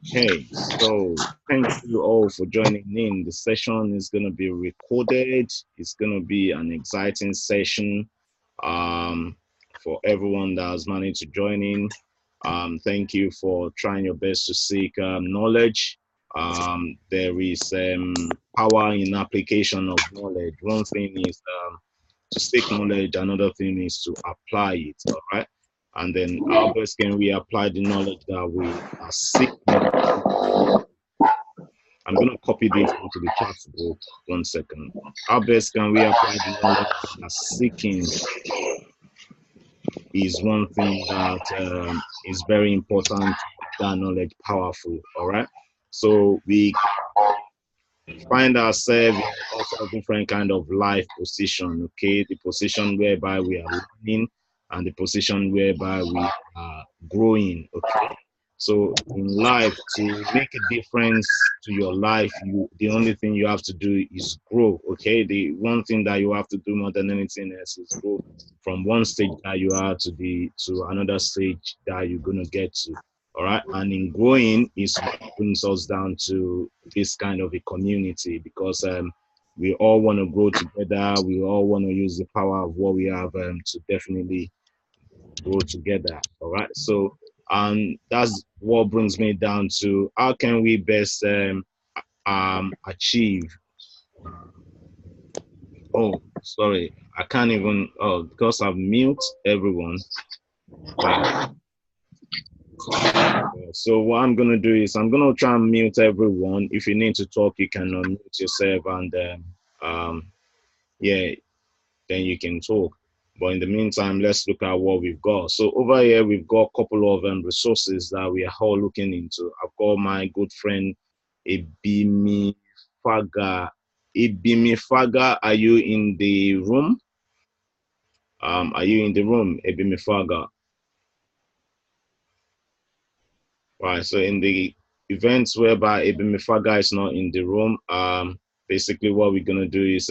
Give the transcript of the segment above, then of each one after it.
Hey, so thank you all for joining in. The session is going to be recorded. It's going to be an exciting session um, for everyone that has managed to join in. Thank you for trying your best to seek knowledge. There is power in application of knowledge. One thing is to seek knowledge, another thing is to apply it. All right. And then how best can we apply the knowledge that we are seeking? I'm going to copy this into the chat group. 1 second. How best can we apply the knowledge we are seeking is one thing that is very important to make that knowledge powerful. All right. So we find ourselves in all sorts of different kind of life position. Okay, the position whereby we are learning and the position whereby we are growing. Okay, so in life, to make a difference to your life, the only thing you have to do is grow. Okay, the one thing that you have to do more than anything else is grow from one stage that you are to another stage that you're gonna get to. All right, and in growing is what brings us down to this kind of a community because we all want to grow together. We all want to use the power of what we have to definitely grow together. All right. So, that's what brings me down to how can we best achieve. Oh, sorry, I can't even. Oh, because I've mute everyone. So what I'm gonna do is I'm gonna try and mute everyone. If you need to talk, you can unmute yourself, and yeah, then you can talk. But in the meantime, let's look at what we've got. So over here, we've got a couple of resources that we are all looking into. I've got my good friend Ibimi Faga. Ibimi Faga, are you in the room? Are you in the room, Ibimi Faga? Right. So in the events whereby Ibimi Faga is not in the room, basically what we're gonna do is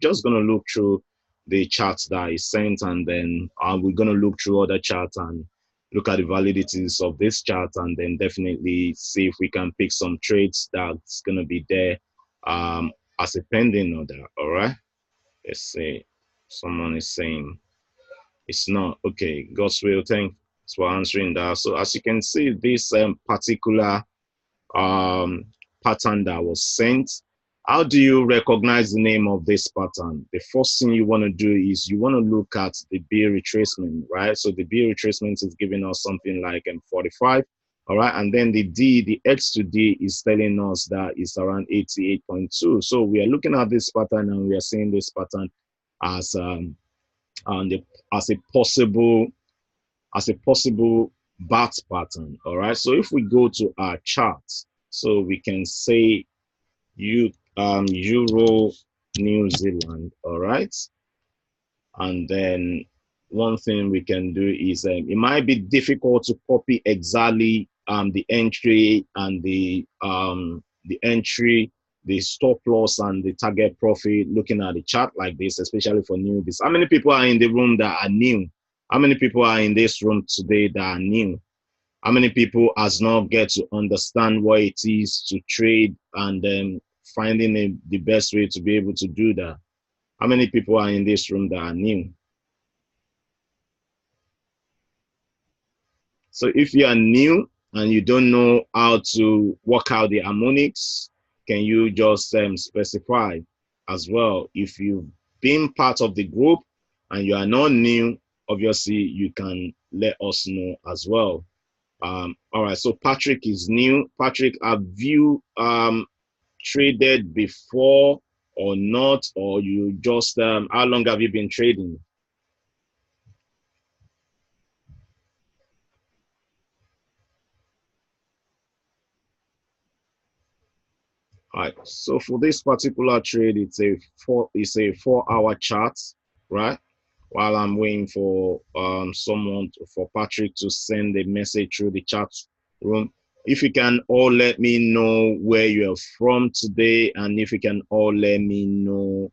just gonna look through the charts that is sent, and then we're gonna look through other charts and look at the validities of this chart, and then definitely see if we can pick some trades that's gonna be there as a pending order. All right. Let's see. Someone is saying it's not okay. God's will. Thanks for answering that. So as you can see, this particular um, pattern that was sent. How do you recognize the name of this pattern? The first thing you want to do is you want to look at the B retracement, right? So the B retracement is giving us something like 45, all right? And then the X to D is telling us that it's around 88.2. So we are looking at this pattern and we are seeing this pattern as the, as a possible bat pattern. All right. So if we go to our chart, so we can say Euro New Zealand. All right. And then one thing we can do is it might be difficult to copy exactly the entry and the entry, the stop loss and the target profit looking at the chart like this, especially for newbies. How many people are in the room that are new? How many people are in this room today that are new? How many people has not get to understand what it is to trade and then finding the best way to be able to do that? How many people are in this room that are new? So if you are new and you don't know how to work out the harmonics, can you just specify as well? If you've been part of the group and you are not new, obviously you can let us know as well. All right, so Patrick is new. Patrick, have you traded before or not? Or you just, how long have you been trading? All right, so for this particular trade, it's a 4 hour chart, right? While I'm waiting for for Patrick to send a message through the chat room. If you can all let me know where you're from today, and if you can all let me know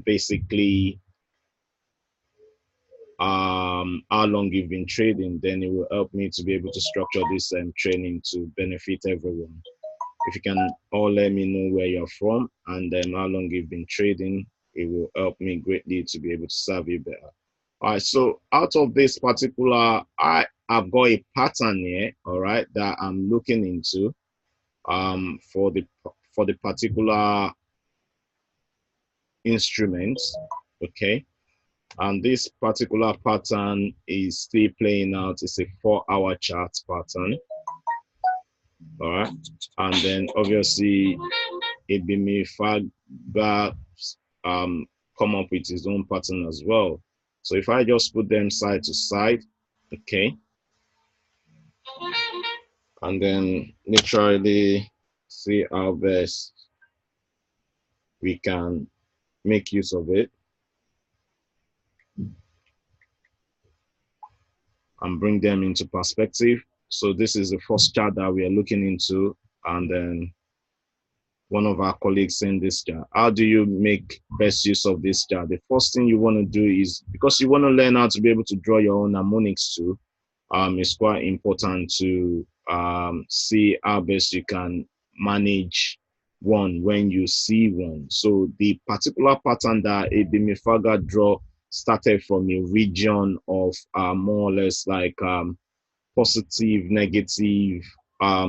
basically how long you've been trading, then it will help me to be able to structure this training to benefit everyone. If you can all let me know where you're from and how long you've been trading, it will help me greatly to be able to serve you better. All right, so out of this particular, I've got a pattern here, all right, that I'm looking into for the particular instruments, okay. And this particular pattern is still playing out. It's a 4-hour chart pattern, all right. And then obviously Ibimi Fagba come up with his own pattern as well. So if I just put them side to side, okay, and then literally see how best we can make use of it and bring them into perspective. So this is the first chart that we are looking into, and then one of our colleagues sent this chart. How do you make best use of this chart? The first thing you want to do is, because you want to learn how to be able to draw your own harmonics too, it's quite important to see how best you can manage one when you see one. So the particular pattern that Ebimifaga draw started from a region of more or less like positive, negative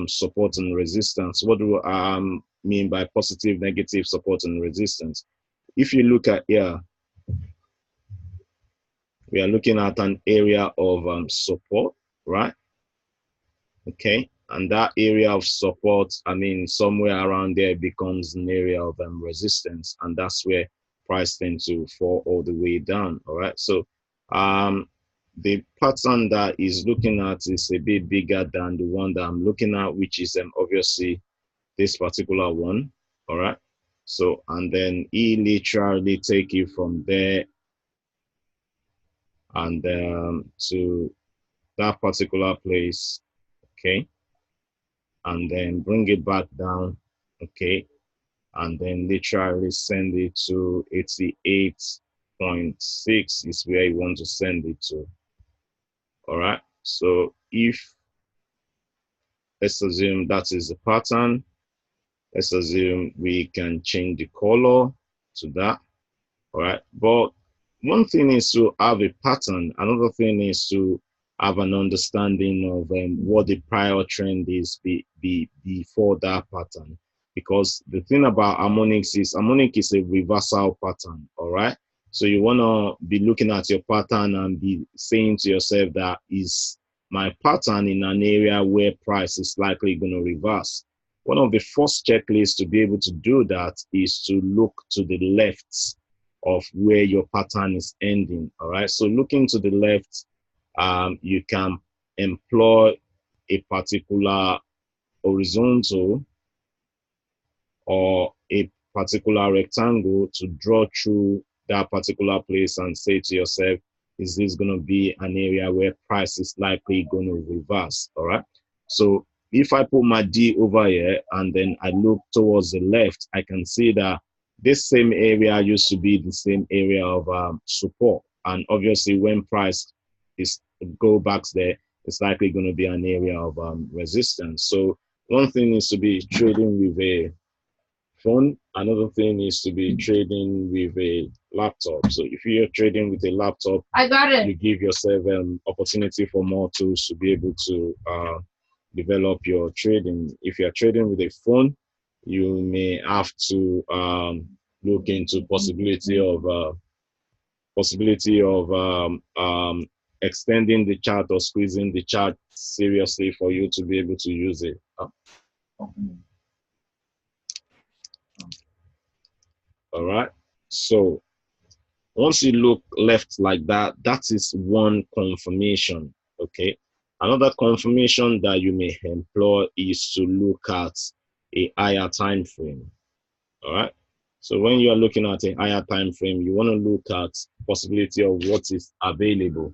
support and resistance. What do I mean by positive, negative support and resistance? If you look at here, we are looking at an area of support, right? Okay, and that area of support, I mean, somewhere around there becomes an area of resistance, and that's where price tends to fall all the way down. All right, so the pattern that is looking at is a bit bigger than the one that I'm looking at, which is obviously this particular one. All right, so and then he literally take you from there and to that particular place. Okay, and then bring it back down, okay, and then literally send it to 88.6 is where you want to send it to. All right, so if let's assume that is the pattern, let's assume we can change the color to that. All right, but one thing is to have a pattern, another thing is to have an understanding of what the prior trend is before that pattern. Because the thing about harmonics is harmonic is a reversal pattern, all right? So you want to be looking at your pattern and be saying to yourself that is my pattern in an area where price is likely going to reverse. One of the first checklists to be able to do that is to look to the left of where your pattern is ending, all right? So looking to the left, you can employ a particular horizontal or a particular rectangle to draw through that particular place and say to yourself, is this going to be an area where price is likely going to reverse, all right? So if I put my D over here and then I look towards the left, I can see that this same area used to be the same area of support. And obviously when price is go back there, it's likely going to be an area of resistance. So one thing is to be trading with a phone. Another thing is to be trading with a laptop. So if you're trading with a laptop, I got it. You give yourself an opportunity for more tools to be able to develop your trading. If you're trading with a phone, you may have to look into possibility of extending the chart or squeezing the chart seriously for you to be able to use it. All right. So once you look left like that, that is one confirmation. Okay. Another confirmation that you may employ is to look at a higher time frame. All right. So when you are looking at a higher time frame, you want to look at possibility of what is available.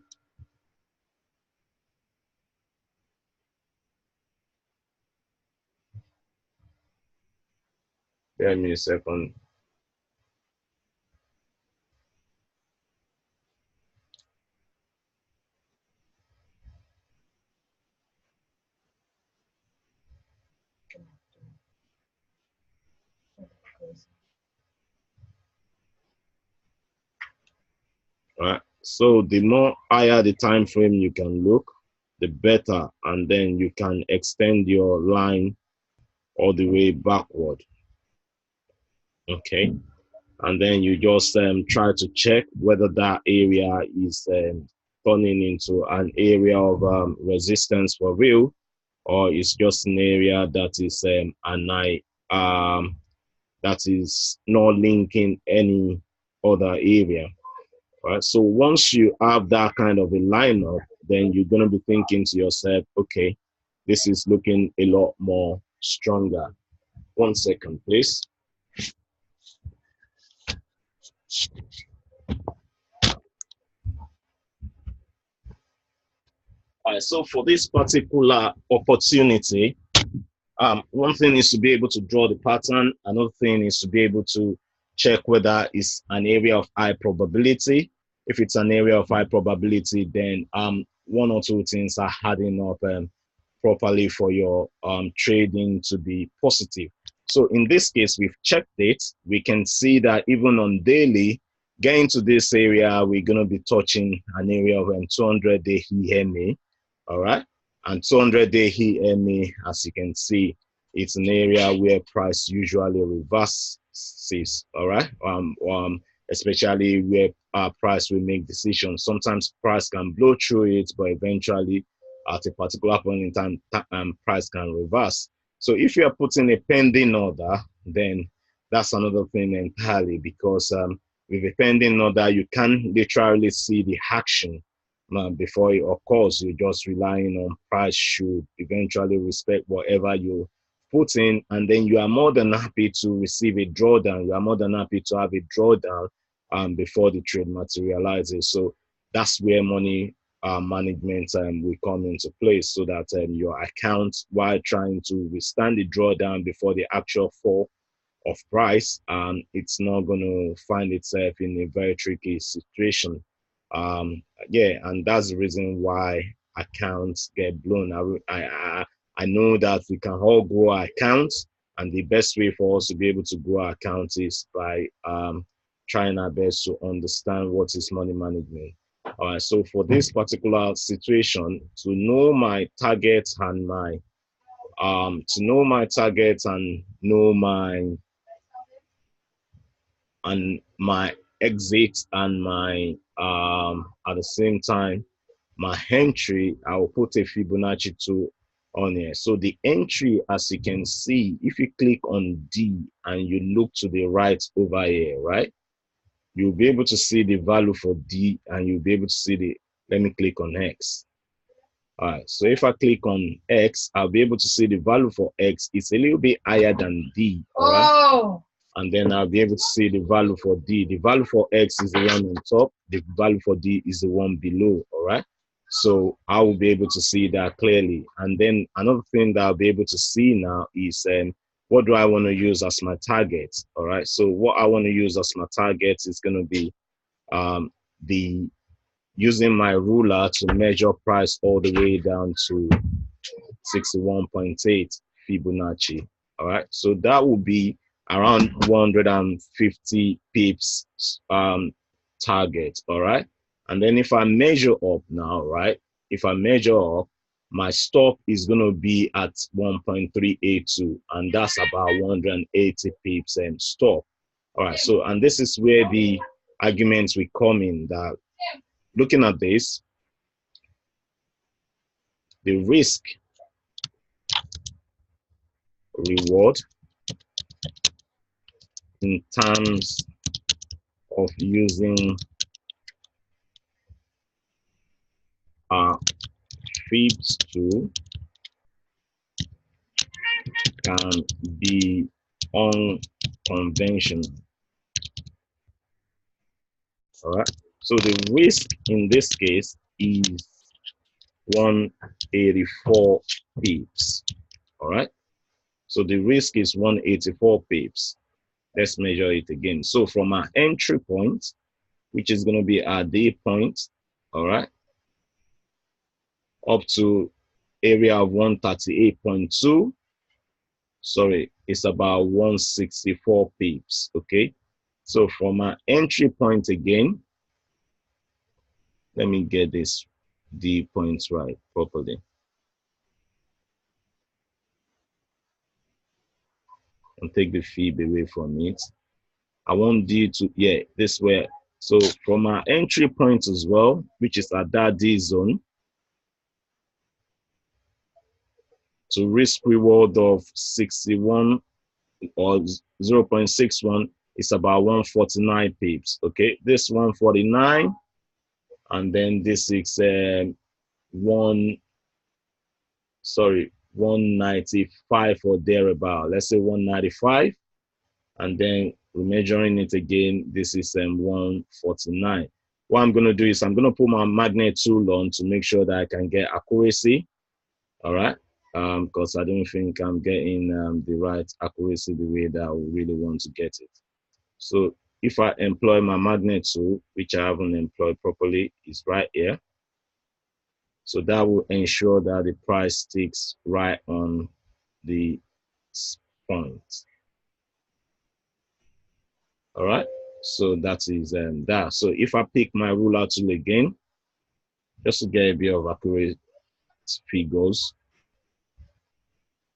Bear me a second. So the more higher the time frame you can look, the better, and then you can extend your line all the way backward. Okay, and then you just try to check whether that area is turning into an area of resistance for real, or it's just an area that is that is not linking any other area. Right. So once you have that kind of a lineup, then you're going to be thinking to yourself, okay, this is looking a lot more stronger. 1 second, please. All right, so for this particular opportunity, one thing is to be able to draw the pattern. Another thing is to be able to check whether it's an area of high probability. If it's an area of high probability, then one or two things are adding up properly for your trading to be positive. So in this case, we've checked it. We can see that even on daily, getting to this area, we're going to be touching an area of 200-day EMA. All right. And 200-day EMA, as you can see, it's an area where price usually reverses. All right. Especially where price will make decisions. Sometimes price can blow through it, but eventually at a particular point in time, price can reverse. So if you are putting a pending order, then that's another thing entirely, because with a pending order, you can literally see the action before it occurs. You're just relying on price should eventually respect whatever you put in, and then you are more than happy to receive a drawdown. You are more than happy to have a drawdown before the trade materializes. So that's where money management will come into place, so that your account, while trying to withstand the drawdown before the actual fall of price, it's not going to find itself in a very tricky situation. Yeah, and that's the reason why accounts get blown. I know that we can all grow our accounts, and the best way for us to be able to grow our accounts is by trying our best to understand what is money management. All right, so for this particular situation, to know my targets and my exit and my at the same time my entry, I will put a Fibonacci 2 on here. So the entry, as you can see, if you click on D and you look to the right over here, right, you'll be able to see the value for D, and you'll be able to see the, let me click on X. All right, so if I click on X, I'll be able to see the value for X. It's a little bit higher than D. All right. Oh. And then I'll be able to see the value for D. The value for X is the one on top. The value for D is the one below. All right. So I will be able to see that clearly. And then another thing that I'll be able to see now is what do I want to use as my target? All right. So what I want to use as my target is going to be the using my ruler to measure price all the way down to 61.8 Fibonacci. All right. So that will be around 150 pips target. All right. And then if I measure up now, right, if I measure up, my stop is going to be at 1.382, and that's about 180 pips and stop. All right. So, and this is where the arguments will come in, that looking at this, the risk reward in terms of using Fibs tool can be unconventional. All right. So the risk in this case is 184 pips. All right. So the risk is 184 pips. Let's measure it again. So from our entry point, which is going to be our day point, all right, up to area of 138.2. Sorry, it's about 164 pips. Okay. So from our entry point again, let me get this D points right properly and take the fib away from it. I want D to, yeah, this way. So from our entry point as well, which is at that D zone, to risk reward of 61 or 0.61 is about 149 pips. Okay, this 149, and then this is one, sorry, 195 or thereabout. Let's say 195, and then we're measuring it again. This is 149. What I'm going to do is I'm going to put my magnet tool on to make sure that I can get accuracy. All right, because I don't think I'm getting the right accuracy the way that I really want to get it. So if I employ my magnet tool, which I haven't employed properly, is right here. So that will ensure that the price sticks right on the point. All right, so that is that. So if I pick my ruler tool again, just to get a bit of accurate figures,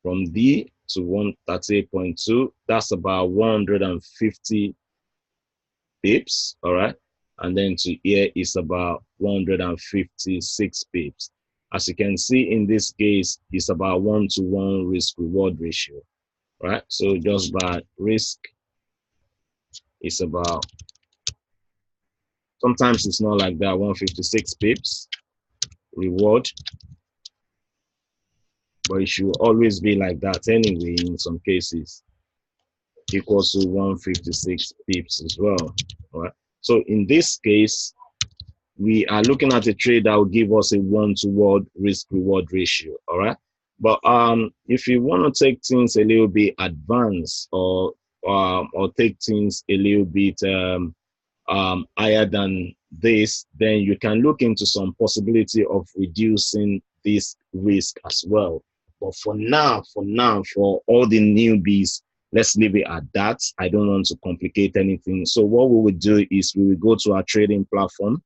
from D to 138.2, that's about 150 pips, all right? And then to here is about 156 pips. As you can see in this case, it's about 1-to-1 risk reward ratio, right? So just by risk, it's about, sometimes it's not like that, 156 pips reward, but it should always be like that anyway in some cases, equals to 156 pips as well, all right? So in this case, we are looking at a trade that will give us a 1-to-1 risk reward ratio, all right? But if you want to take things a little bit advanced or take things a little bit higher than this, then you can look into some possibility of reducing this risk as well. But for now, for all the newbies, let's leave it at that. I don't want to complicate anything. So what we will do is we will go to our trading platform.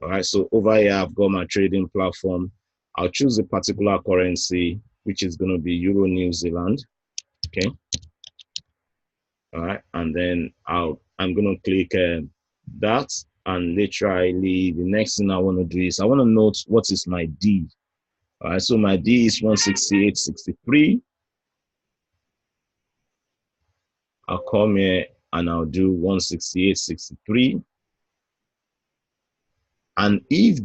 All right, so over here, I've got my trading platform. I'll choose a particular currency, which is going to be Euro New Zealand. Okay. All right, and then I'm going to click that, and literally the next thing I want to do is I want to note what is my D. All right, so my D is 168.63. I'll come here and I'll do 168.63. And if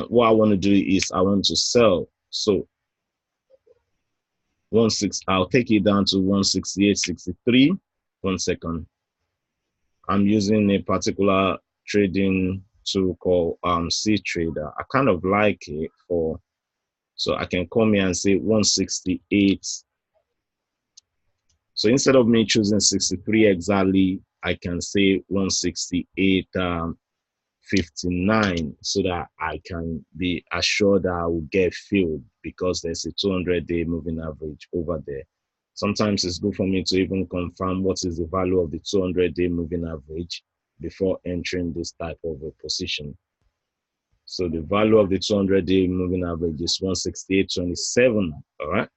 what I want to do is I want to sell. So I'll take it down to 168.63. 1 second. I'm using a particular trading tool called C Trader. I kind of like it so I can come here and say 168. So instead of me choosing 63 exactly, I can say 168.59 so that I can be assured that I will get filled because there's a 200-day moving average over there. Sometimes it's good for me to even confirm what is the value of the 200-day moving average before entering this type of a position. So the value of the 200-day moving average is 168.27, all right?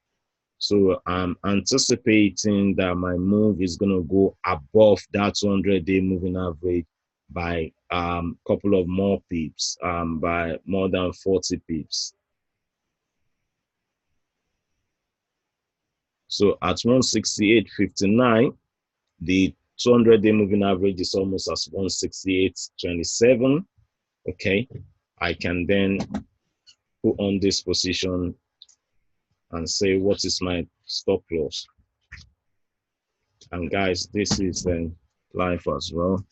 So I'm anticipating that my move is going to go above that 200-day moving average by a couple of more pips, by more than 40 pips. So at 168.59, the 200-day moving average is almost as 168.27. Okay, I can then put on this position and say what is my stop loss. And guys, this is live as well.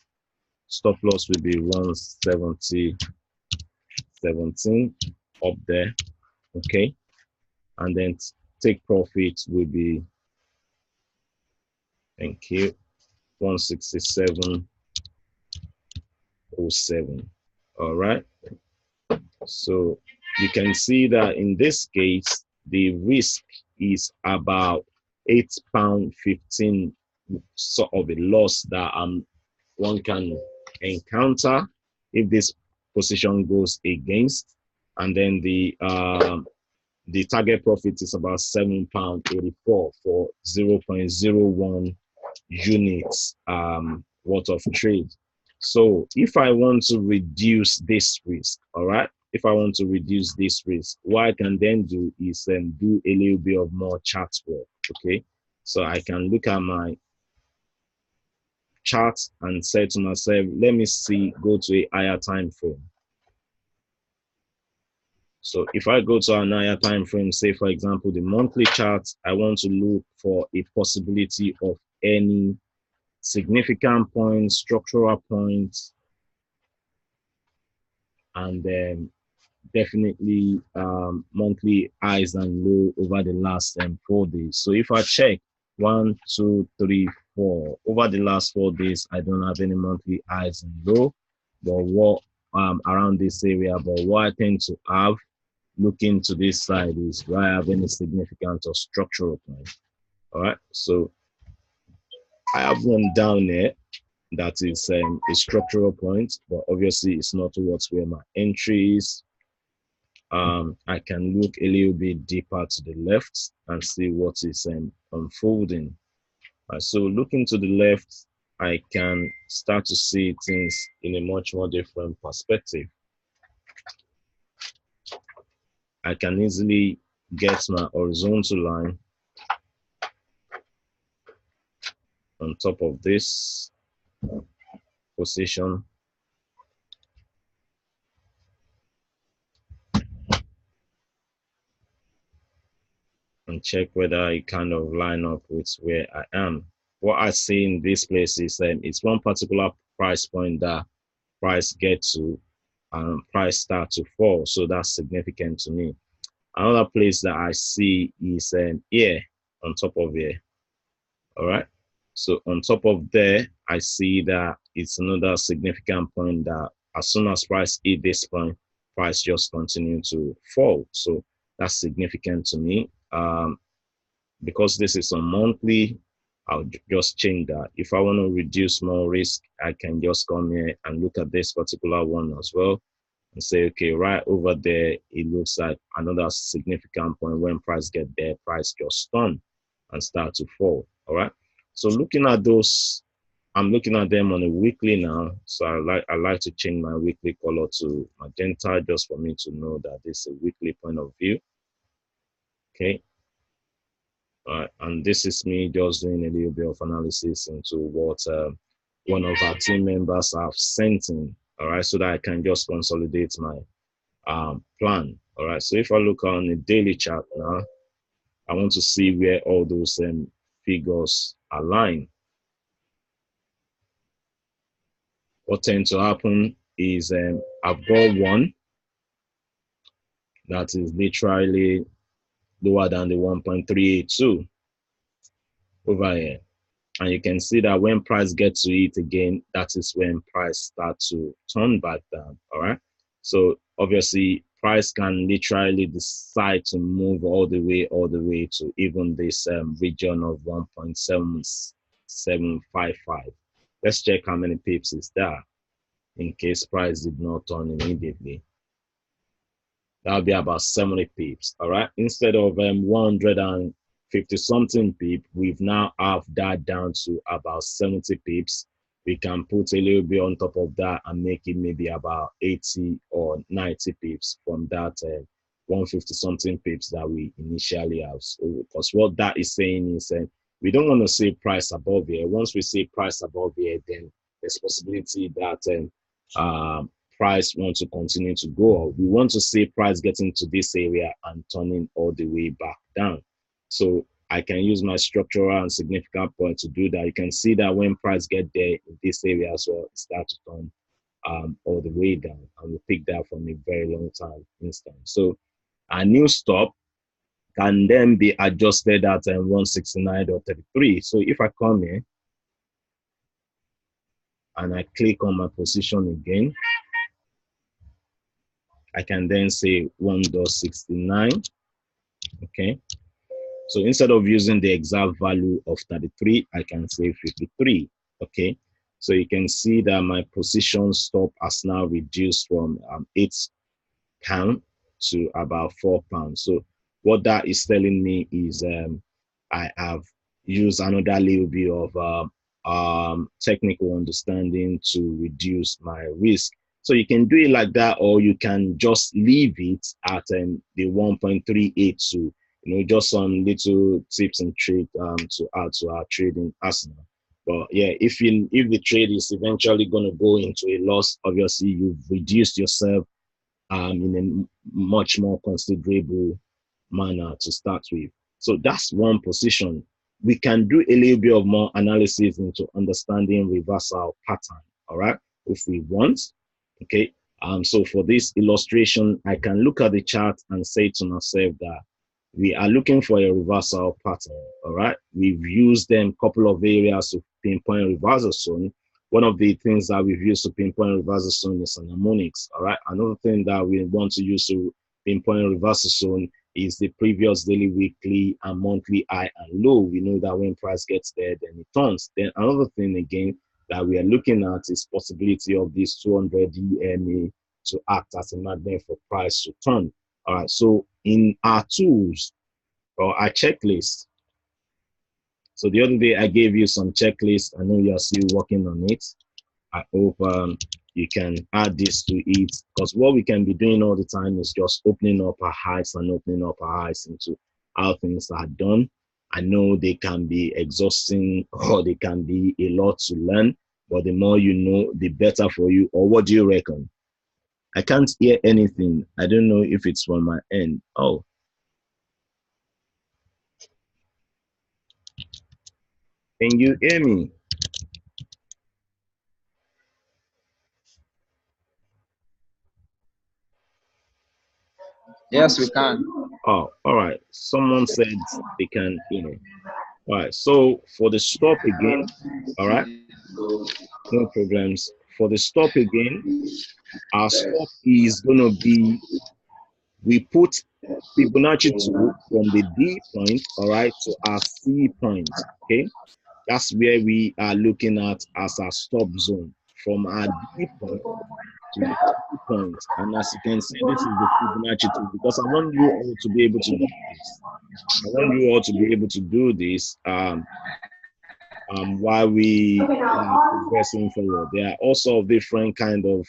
Stop loss will be 170.17 up there. Okay, and then take profit will be, thank you, 167.07. All right, so you can see that in this case the risk is about £8.15 sort of a loss that I'm one can encounter if this position goes against, and then the target profit is about £7.84 for 0.01 units worth of trade. So if I want to reduce this risk, all right, if I want to reduce this risk, what I can then do is do a little bit of more chart work. Okay, so I can look at my chart and say to myself, let me see, go to a higher time frame. So if I go to an higher time frame, say for example the monthly chart, I want to look for a possibility of any significant points, structural points, and then definitely monthly highs and low over the last 4 days. So if I check 1, 2, 3, 4 over the last 4 days, I don't have any monthly highs and low, but what around this area. But what I tend to have looking to this side is do I have any significant or structural point. All right, so I have one down there that is a structural point, but obviously it's not towards where my entry is. I can look a little bit deeper to the left and see what is unfolding. So looking to the left, I can start to see things in a much more different perspective. I can easily get my horizontal line on top of this position. And check whether it kind of line up with where I am. What I see in this place is it's one particular price point that price get to and price start to fall. So that's significant to me. Another place that I see is here on top of here. All right. So on top of there, I see that it's another significant point that as soon as price hit this point, price just continue to fall. So that's significant to me. Because this is a monthly, I'll just change that. If I want to reduce more risk, I can just come here and look at this particular one as well and say, okay, right over there, it looks like another significant point. When price get there, price just turn and start to fall. All right. So looking at those, I'm looking at them on a weekly now. So I like to change my weekly color to magenta just for me to know that this is a weekly point of view. Okay. And this is me just doing a little bit of analysis into what one of our team members have sent in, all right, so that I can just consolidate my plan, all right. So if I look on the daily chart now, I want to see where all those figures align. What tends to happen is I've got one that is literally lower than the 1.382 over here. And you can see that when price gets to it again, that is when price starts to turn back down, all right? So obviously, price can literally decide to move all the way to even this region of 1.7755. Let's check how many pips is that in case price did not turn immediately. That'll be about 70 pips, all right? Instead of 150 something pip, we've now have that down to about 70 pips. We can put a little bit on top of that and make it maybe about 80 or 90 pips from that 150 something pips that we initially have. So, because what that is saying is we don't want to see price above here. Once we see price above here, then there's possibility that price wants to continue to go up. We want to see price getting to this area and turning all the way back down. So I can use my structural and significant point to do that. You can see that when price get there in this area as well, it starts to turn all the way down, and we pick that from a very long time instant. So a new stop can then be adjusted at 169.33. So if I come here and I click on my position again, I can then say 1.69. Okay. So instead of using the exact value of 33, I can say 53. Okay. So you can see that my position stop has now reduced from £8 to about £4. So what that is telling me is I have used another little bit of technical understanding to reduce my risk. So you can do it like that, or you can just leave it at the 1.382. Just some little tips and tricks to add to our trading arsenal. But yeah, if the trade is eventually going to go into a loss, obviously you've reduced yourself in a much more considerable manner to start with. So that's one position. We can do a little bit of more analysis into understanding reversal pattern, all right, if we want. Okay. So for this illustration, I can look at the chart and say to myself that we are looking for a reversal pattern. All right. We've used them a couple of areas to pinpoint reversal zone. One of the things that we've used to pinpoint reversal zone is an harmonics. All right. Another thing that we want to use to pinpoint reversal zone is the previous daily, weekly, and monthly high and low. We know that when price gets there, then it turns. Then another thing again that we are looking at is possibility of this 200 EMA to act as a magnet for price to turn. All right. So in our tools or our checklist, so the other day I gave you some checklist. I know you are still working on it. I hope you can add this to it, because what we can be doing all the time is just opening up our eyes and opening up our eyes into how things are done. I know they can be exhausting or they can be a lot to learn, but the more you know, the better for you. Or what do you reckon? I can't hear anything. I don't know if it's from my end. Oh, can you hear me? Yes, we can. Oh, all right. Someone said they can hear me. All right. So for the stop again, all right, no problems. For the stop again, our stop is going to be, we put Fibonacci 2 from the D point, all right, to our C point, okay? That's where we are looking at as our stop zone, from our D point to the C point. And as you can see, this is the Fibonacci 2, because I want you all to be able to do this. I want you all to be able to do this while we are progressing forward. There are also different kind of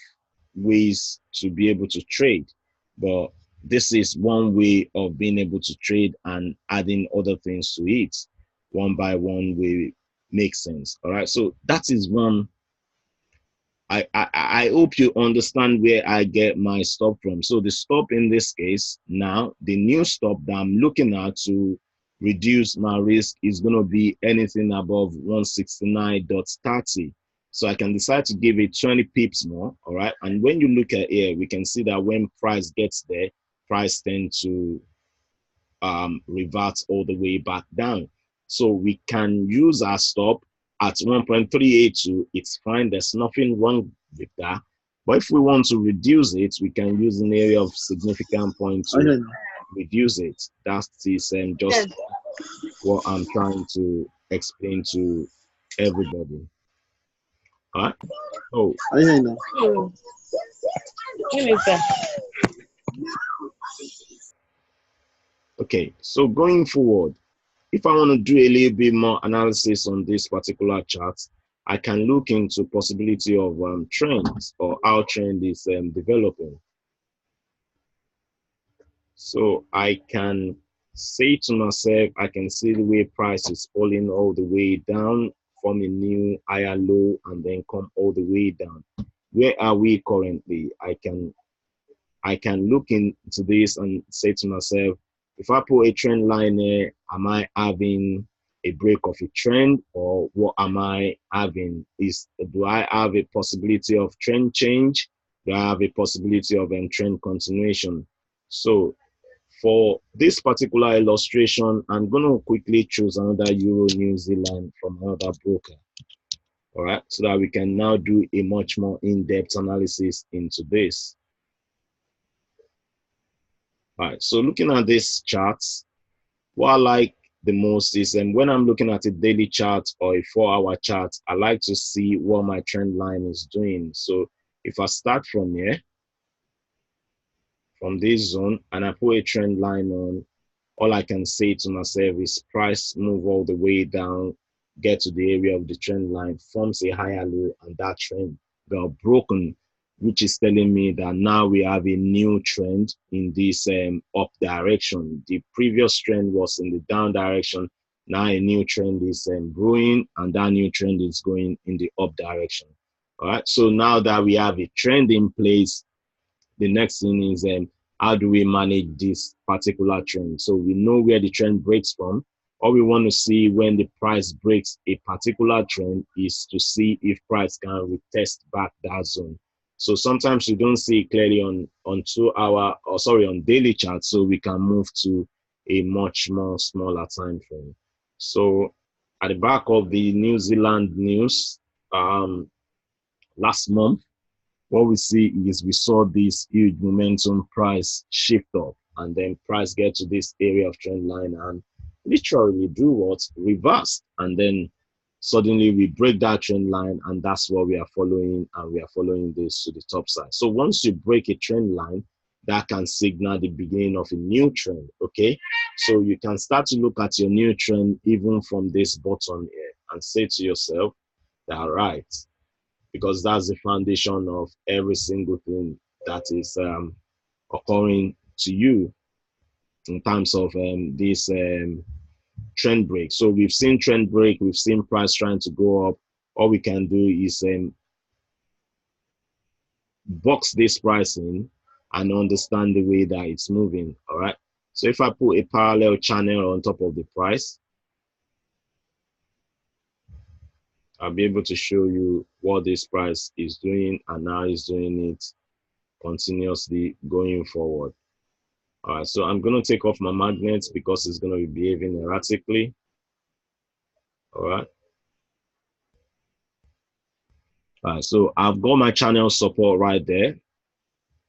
ways to be able to trade, but this is one way of being able to trade, and adding other things to it one by one will make sense. All right, so that is one. I hope you understand where I get my stop from. So the stop in this case, now the new stop that I'm looking at to reduce my risk is going to be anything above 169.30. So I can decide to give it 20 pips more. All right. And when you look at here, we can see that when price gets there, price tends to revert all the way back down. So we can use our stop at 1.382. It's fine. There's nothing wrong with that. But if we want to reduce it, we can use an area of significant point to reduce it. That is just what I'm trying to explain to everybody. All right. Oh, okay. So going forward, if I want to do a little bit more analysis on this particular chart, I can look into possibility of trends, or how trend is developing. So I can say to myself, I can see the way price is falling all the way down, from a new higher low, and then come all the way down. Where are we currently? I can look into this and say to myself, if I put a trend line here, am I having a break of a trend, or what am I having? Do I have a possibility of trend change? Do I have a possibility of trend continuation? So for this particular illustration, I'm going to quickly choose another Euro New Zealand from another broker. All right, so that we can now do a much more in-depth analysis into this. All right, so looking at this charts, what I like the most is when I'm looking at a daily chart or a 4-hour chart, I like to see what my trend line is doing. So if I start from here, from this zone, and I put a trend line on, all I can say to myself is price move all the way down, get to the area of the trend line, forms a higher low, and that trend got broken, which is telling me that now we have a new trend in this up direction. The previous trend was in the down direction. Now a new trend is growing, and that new trend is going in the up direction. All right. So now that we have a trend in place, the next thing is how do we manage this particular trend? So we know where the trend breaks from. All we want to see when the price breaks a particular trend is to see if price can retest back that zone. So sometimes you don't see it clearly on 2-hour, or sorry, on daily chart, so we can move to a much more smaller time frame. So at the back of the New Zealand news, last month, what we see is we saw this huge momentum price shift up, and then price get to this area of trend line and literally do what? Reverse. And then suddenly we break that trend line, and that's what we are following, and we are following this to the top side. So once you break a trend line, that can signal the beginning of a new trend. Okay, so you can start to look at your new trend even from this bottom here and say to yourself that, right, because that's the foundation of every single thing that is occurring to you in terms of this trend break. So we've seen trend break, we've seen price trying to go up. All we can do is box this price in and understand the way that it's moving. All right. So if I put a parallel channel on top of the price, I'll be able to show you what this price is doing and how it's doing it continuously going forward. All right, so I'm going to take off my magnets because it's going to be behaving erratically. All right. All right, so I've got my channel support right there.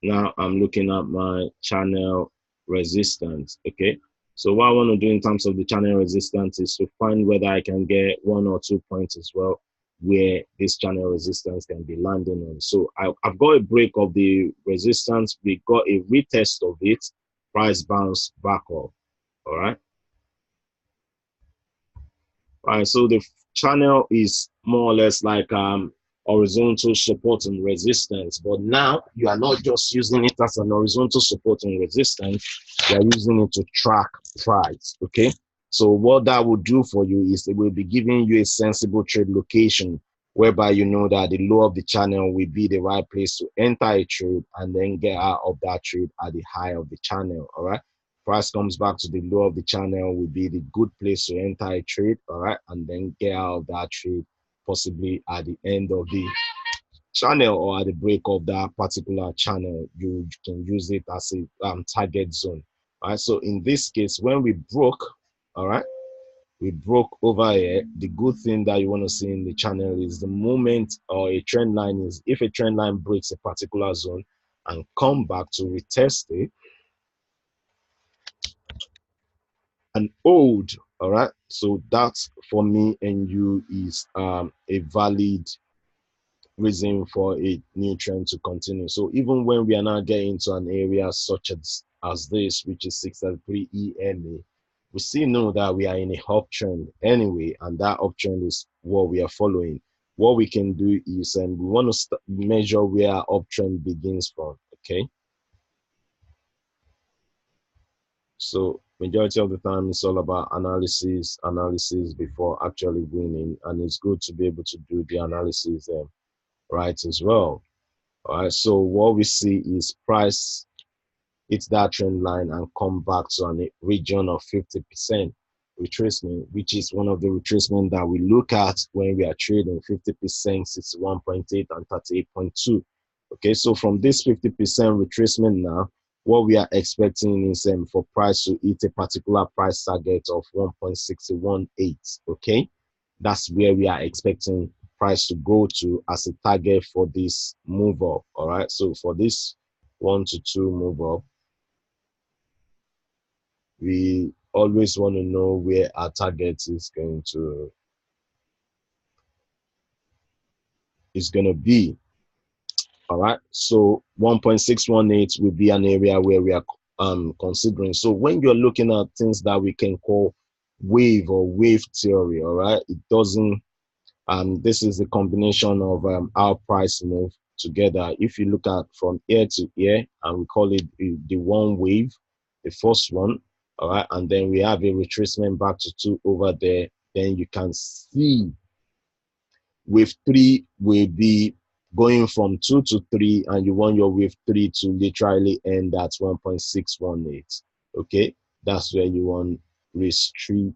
Now I'm looking at my channel resistance. Okay. So what I want to do in terms of the channel resistance is to find whether I can get 1 or 2 points as well where this channel resistance can be landing on. So I've got a break of the resistance. We got a retest of it. Price bounce back up. All right. All right. So the channel is more or less like horizontal support and resistance, but now you are not just using it as an horizontal support and resistance, you are using it to track price. Okay, so what that will do for you is it will be giving you a sensible trade location whereby you know that the low of the channel will be the right place to enter a trade and then get out of that trade at the high of the channel. All right, price comes back to the low of the channel will be the good place to enter a trade. All right, and then get out of that trade possibly at the end of the channel or at the break of that particular channel. You can use it as a target zone. All right, so in this case, when we broke, all right, we broke over here. The good thing that you want to see in the channel is the moment or a trend line is if a trend line breaks a particular zone and come back to retest it and hold. All right, so that's for me and you is a valid reason for a new trend to continue. So even when we are now getting to an area such as this, which is 633 EMA, we still know that we are in a uptrend anyway, and that uptrend is what we are following. What we can do is we want to measure where our uptrend begins from. Okay, so majority of the time it's all about analysis before actually winning, and it's good to be able to do the analysis right as well. All right, so what we see is price hits that trend line and come back to a region of 50% retracement, which is one of the retracement that we look at when we are trading 50%, 61.8 and 38.2. Okay, so from this 50% retracement now, what we are expecting is for price to hit a particular price target of 1.618. Okay, that's where we are expecting price to go to as a target for this move up. All right, so for this 1 to 2 move up, we always want to know where our target is going to be. All right. So 1.618 will be an area where we are considering. So when you're looking at things that we can call wave or wave theory, all right, it doesn't this is the combination of our price move together. If you look at from here to here, and we call it the one wave, the first one, all right, and then we have a retracement back to 2 over there, then you can see wave 3 will be going from 2 to 3, and you want your wave 3 to literally end at 1.618. Okay, that's where you want race 3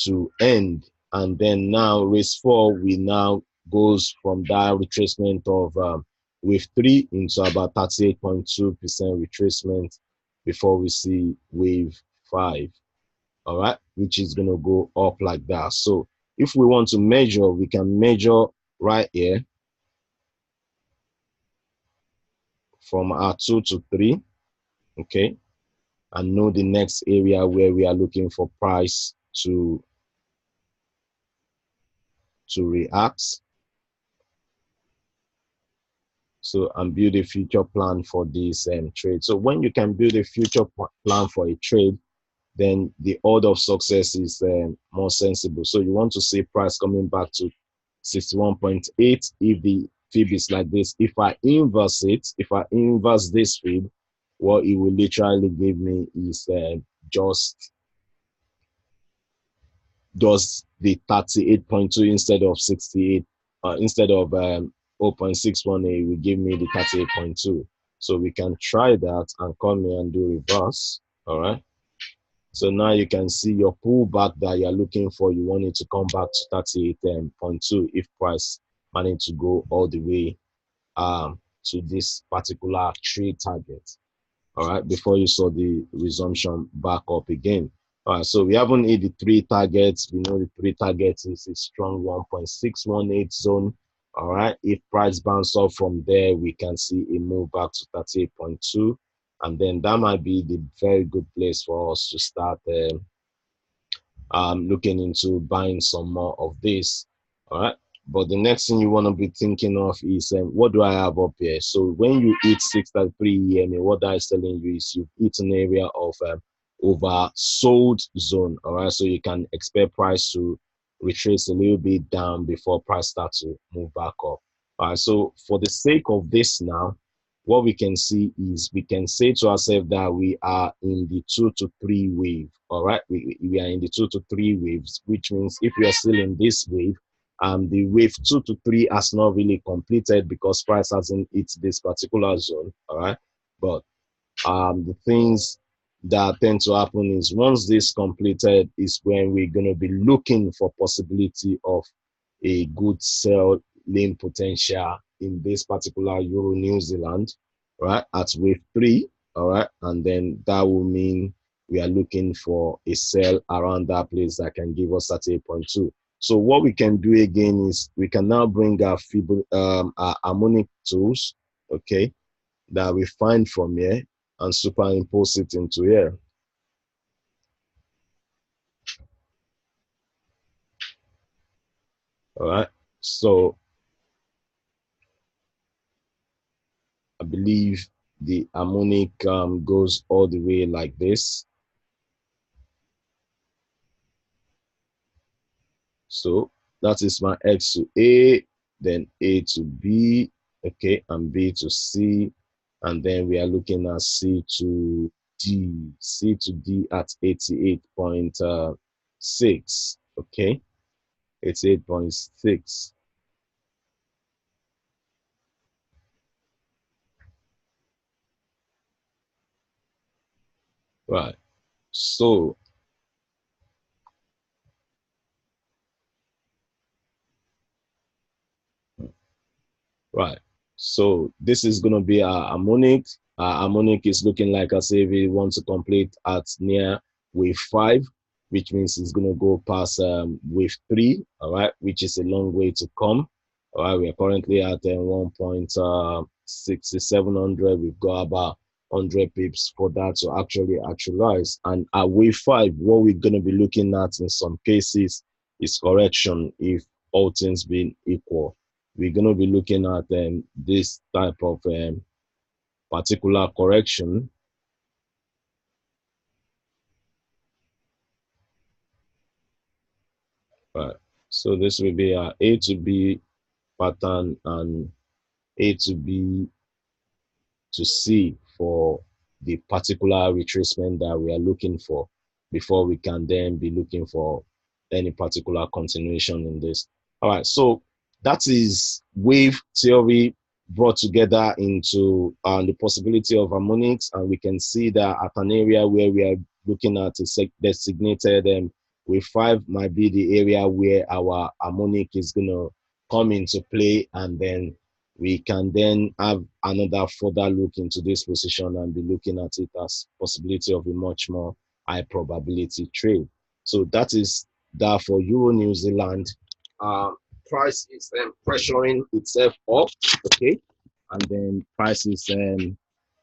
to end. And then now race 4 we now goes from that retracement of wave 3 into about 38.2% retracement before we see wave 5. All right, which is going to go up like that. So if we want to measure, we can measure right here from our 2 to 3, okay, and know the next area where we are looking for price to react. So, and build a future plan for this trade. So when you can build a future plan for a trade, then the order of success is more sensible. So you want to see price coming back to 61.8 if the fib is like this. If I inverse it, if I inverse this fib, what it will literally give me is just does the 38.2 instead of 68, instead of 0.618, will give me the 38.2. So we can try that and come here and do reverse. All right. So now you can see your pullback that you're looking for. You want it to come back to 38.2 if price managed to go all the way to this particular trade target. All right, before you saw the resumption back up again. All right, so we haven't hit the 3 targets. We know the 3 targets is a strong 1.618 zone. All right, if price bounce off from there, we can see a move back to 38.2, and then that might be the very good place for us to start looking into buying some more of this. All right. But the next thing you want to be thinking of is what do I have up here? So when you hit 633 EMA, what that is telling you is you've hit an area of oversold zone. All right. So you can expect price to retrace a little bit down before price starts to move back up. All right. So for the sake of this now, what we can see is we can say to ourselves that we are in the 2 to 3 wave. All right, we are in the 2 to 3 waves, which means if we are still in this wave, the wave 2 to 3 has not really completed because price hasn't hit this particular zone. All right, but the things that tend to happen is once this completed is when we're going to be looking for possibility of a good sell lane potential in this particular Euro New Zealand, right, at wave 3. All right, and then that will mean we are looking for a sell around that place that can give us 38.2. So what we can do again is we can now bring our our harmonic tools, okay, that we find from here and superimpose it into here. All right, so I believe the harmonic goes all the way like this. So that is my X to A, then A to B, okay, and B to C, and then we are looking at C to D, C to D at 88.6, okay, 88.6. Right, so right. So this is going to be our harmonic. Our harmonic is looking like as if we want to complete at near wave 5, which means it's going to go past wave 3, all right, which is a long way to come. All right, we are currently at 1.6700. We've got about 100 pips for that to actually actualize. And at wave 5, what we're going to be looking at in some cases is correction if all things being equal. We're going to be looking at this type of particular correction. Right. So this will be a A to B pattern and A to B to see for the particular retracement that we are looking for before we can then be looking for any particular continuation in this. All right, so that is wave theory brought together into the possibility of harmonics, and we can see that at an area where we are looking at a designated wave 5 might be the area where our harmonic is going to come into play, and then we can then have another further look into this position and be looking at it as possibility of a much more high probability trade. So that is that for Euro New Zealand. Uh, Price is pressuring itself up, okay, and then price is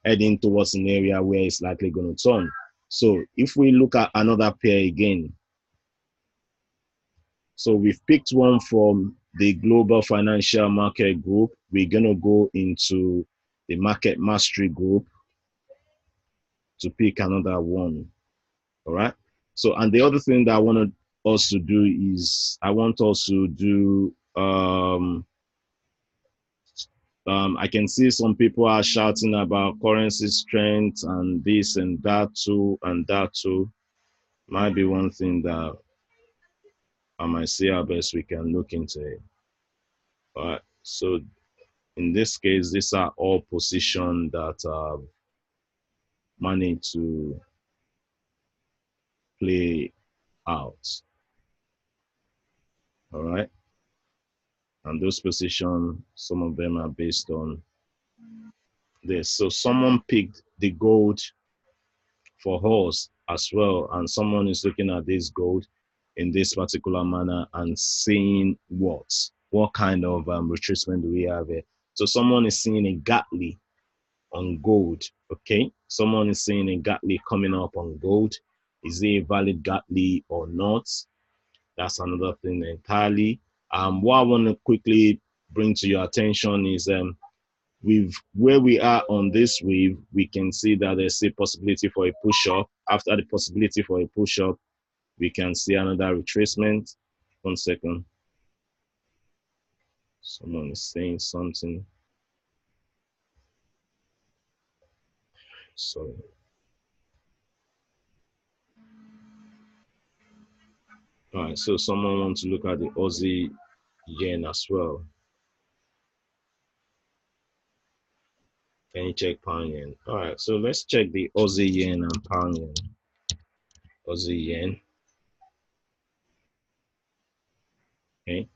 heading towards an area where it's likely going to turn. So if we look at another pair again, so we've picked one from the Global Financial Market Group. We're going to go into the Market Mastery Group to pick another one. All right. So, and the other thing that I want us to do is I want us to do, I can see some people are shouting about currency strength and this and that too, and that too. Might be one thing that I might see how best we can look into it. All right. So in this case, these are all positions that managed to play out. All right. And those positions, some of them are based on this. So someone picked the gold for us as well. And someone is looking at this gold in this particular manner and seeing what kind of retracement do we have here. So someone is seeing a Gatly on gold. Okay, someone is saying a Gatly coming up on gold. Is it a valid Gatly or not? That's another thing entirely. What I want to quickly bring to your attention is with where we are on this wave, we can see that there's a possibility for a push up. After the possibility for a push up, we can see another retracement. 1 second. Someone is saying something. So all right, so someone wants to look at the Aussie yen as well. Can you check pound yen? All right, so let's check the Aussie yen and pound yen. Aussie yen. Okay.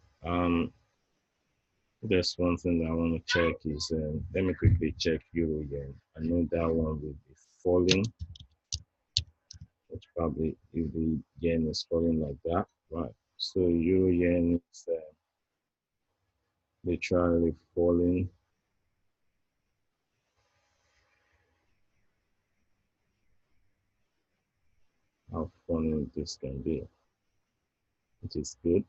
There's one thing that I want to check is let me quickly check euro yen. I know that one will be falling, which probably if the yen is falling like that, right? So euro yen is literally falling. How funny this can be, which is good.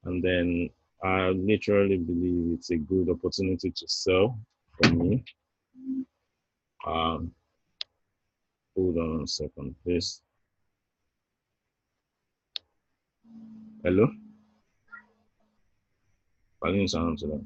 And then I literally believe it's a good opportunity to sell for me. Um, Hold on a second, please. Hello? I didn't sound to that.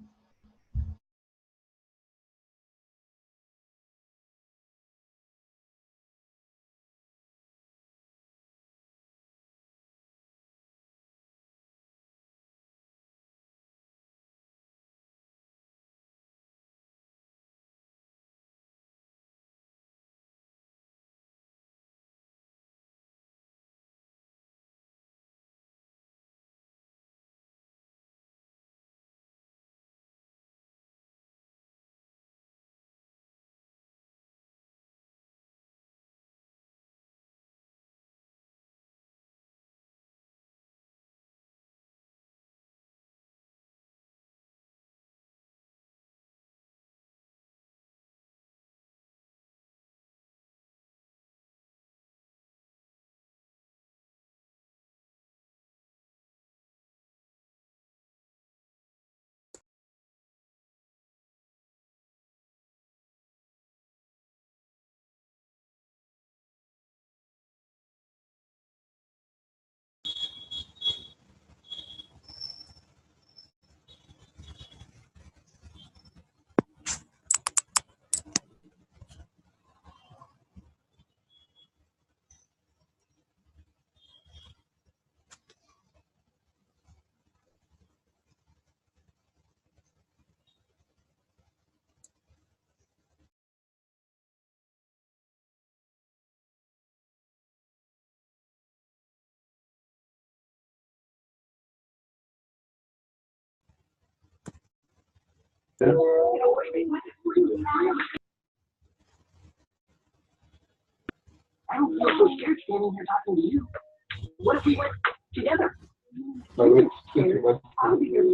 I don't feel so scared standing here talking to you. What if we went together? I'll be here to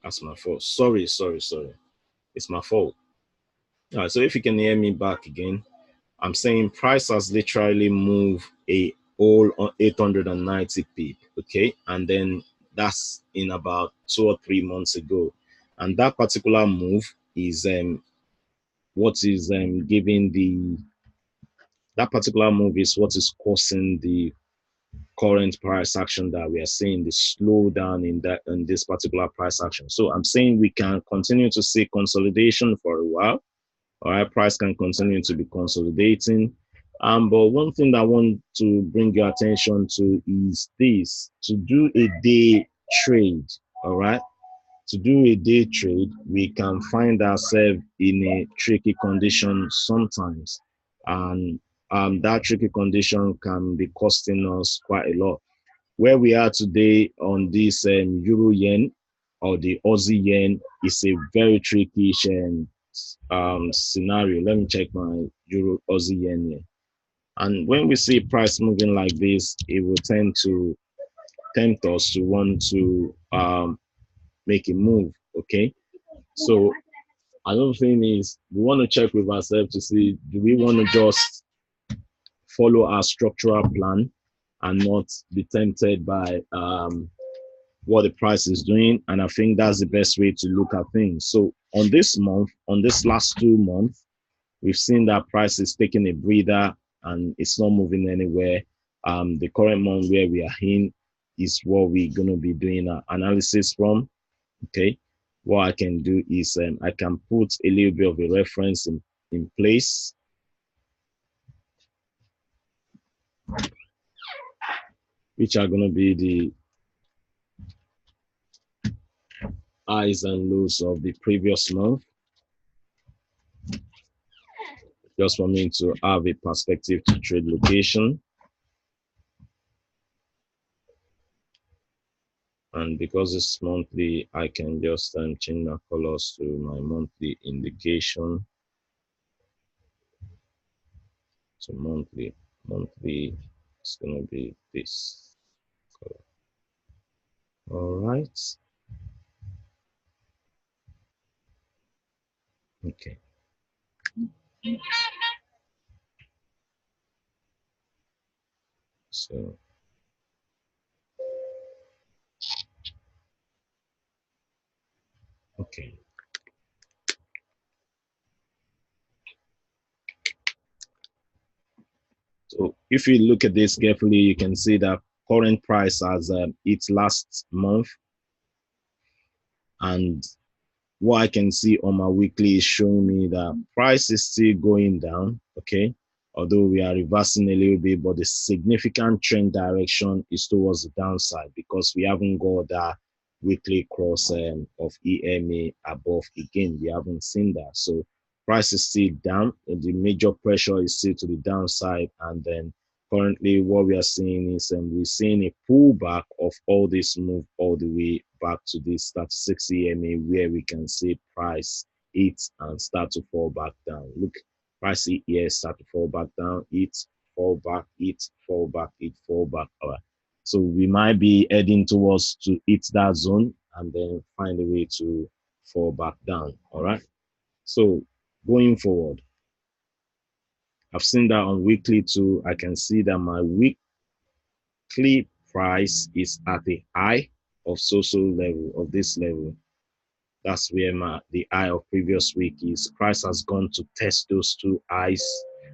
That's my fault. Sorry. It's my fault. All right. So if you can hear me back again, I'm saying price has literally moved a all on 890 pip. Okay. And then that's in about 2 or 3 months ago. And that particular move is what is giving the that particular move is what is causing the current price action that we are seeing, the slowdown in this particular price action. So I'm saying we can continue to see consolidation for a while. All right, price can continue to be consolidating. But one thing that I want to bring your attention to is this: to do a day trade. All right, to do a day trade, we can find ourselves in a tricky condition sometimes, and that tricky condition can be costing us quite a lot. Where we are today on this euro yen or the Aussie yen is a very tricky scenario. Let me check my euro Aussie yen here. And when we see price moving like this, it will tend to tempt us to want to make a move. Okay, so another thing is we want to check with ourselves to see, do we want to just follow our structural plan and not be tempted by what the price is doing. And I think that's the best way to look at things. So on this month, on this last 2 months, we've seen that price is taking a breather and it's not moving anywhere. The current month where we are in is what we're going to be doing an analysis from. Okay. What I can do is I can put a little bit of a reference in place, which are going to be the highs and lows of the previous month, just for me to have a perspective to trade location. And because it's monthly, I can just change my colors to my monthly indication. So monthly is gonna be this color. All right. Okay. So okay. So if you look at this carefully, you can see that current price as its last month, and what I can see on my weekly is showing me that price is still going down, okay? Although we are reversing a little bit, but the significant trend direction is towards the downside because we haven't got that weekly cross of EMA above again. We haven't seen that. So price is still down. The major pressure is still to the downside, and then currently what we are seeing is we're seeing a pullback of all this move all the way back to this 36 EMA where we can see price hit and start to fall back down. Look, price hit here, start to fall back down, hit, fall back, hit, fall back, hit, fall back. All right. So we might be heading towards to hit that zone and then find a way to fall back down. All right. So going forward, I've seen that on weekly too. I can see that my weekly price is at the high of social level of this level. That's where the high of previous week is. Price has gone to test those two highs.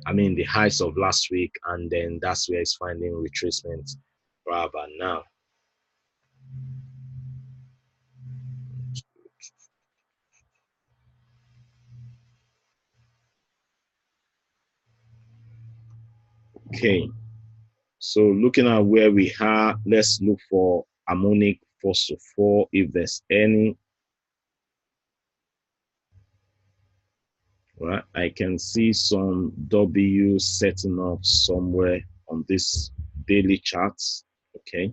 I mean the highs of last week, and then that's where it's finding retracement right about now. Okay. So looking at where we are, let's look for harmonic first of all, if there's any. Right, I can see some W setting up somewhere on this daily charts. Okay.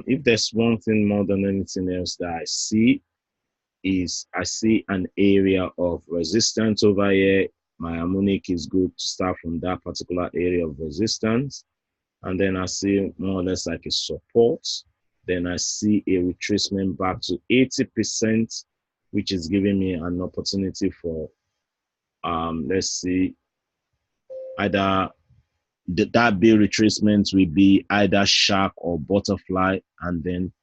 If there's one thing more than anything else that I see is I see an area of resistance over here. My harmonic is good to start from that particular area of resistance. And then I see more or less like a support. Then I see a retracement back to 80%, which is giving me an opportunity for, let's see, either that bill retracement will be either shark or butterfly, and then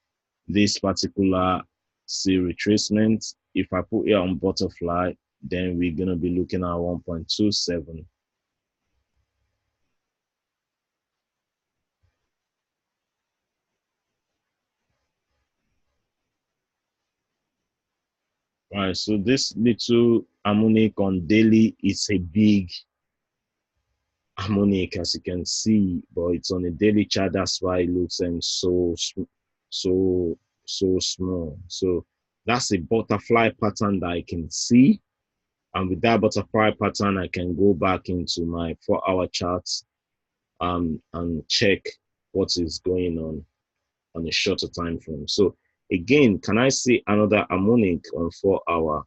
this particular C retracement, if I put here on butterfly, then we're going to be looking at 1.27. All right, so this little harmonic on daily is a big harmonic, as you can see, but it's on a daily chart. That's why it looks so small. So that's a butterfly pattern that I can see. And with that butterfly pattern, I can go back into my 4-hour charts and check what is going on a shorter time frame. So again, can I see another harmonic on 4-hour?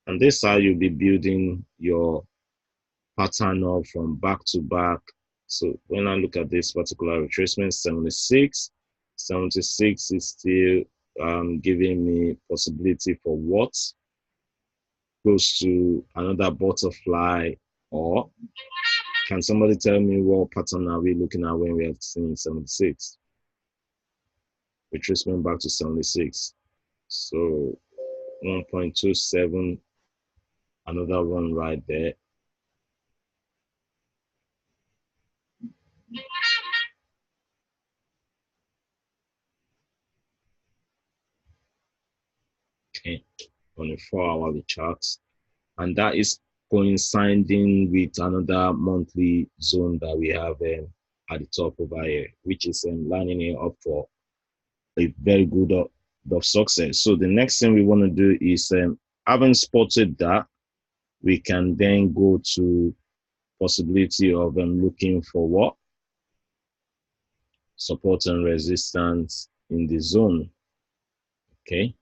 And this is how you'll be building your pattern up from back to back. So when I look at this particular retracement, 76 is still giving me possibility for what? Close to another butterfly, or can somebody tell me what pattern are we looking at when we are seeing 76? Retracement back to 76. So 1.27, another one right there. Okay, on the 4-hourly charts. And that is coinciding with another monthly zone that we have at the top over here, which is lining it up for a very good of success. So the next thing we want to do is, having spotted that, we can then go to possibility of looking for what? Support and resistance in the zone. Okay.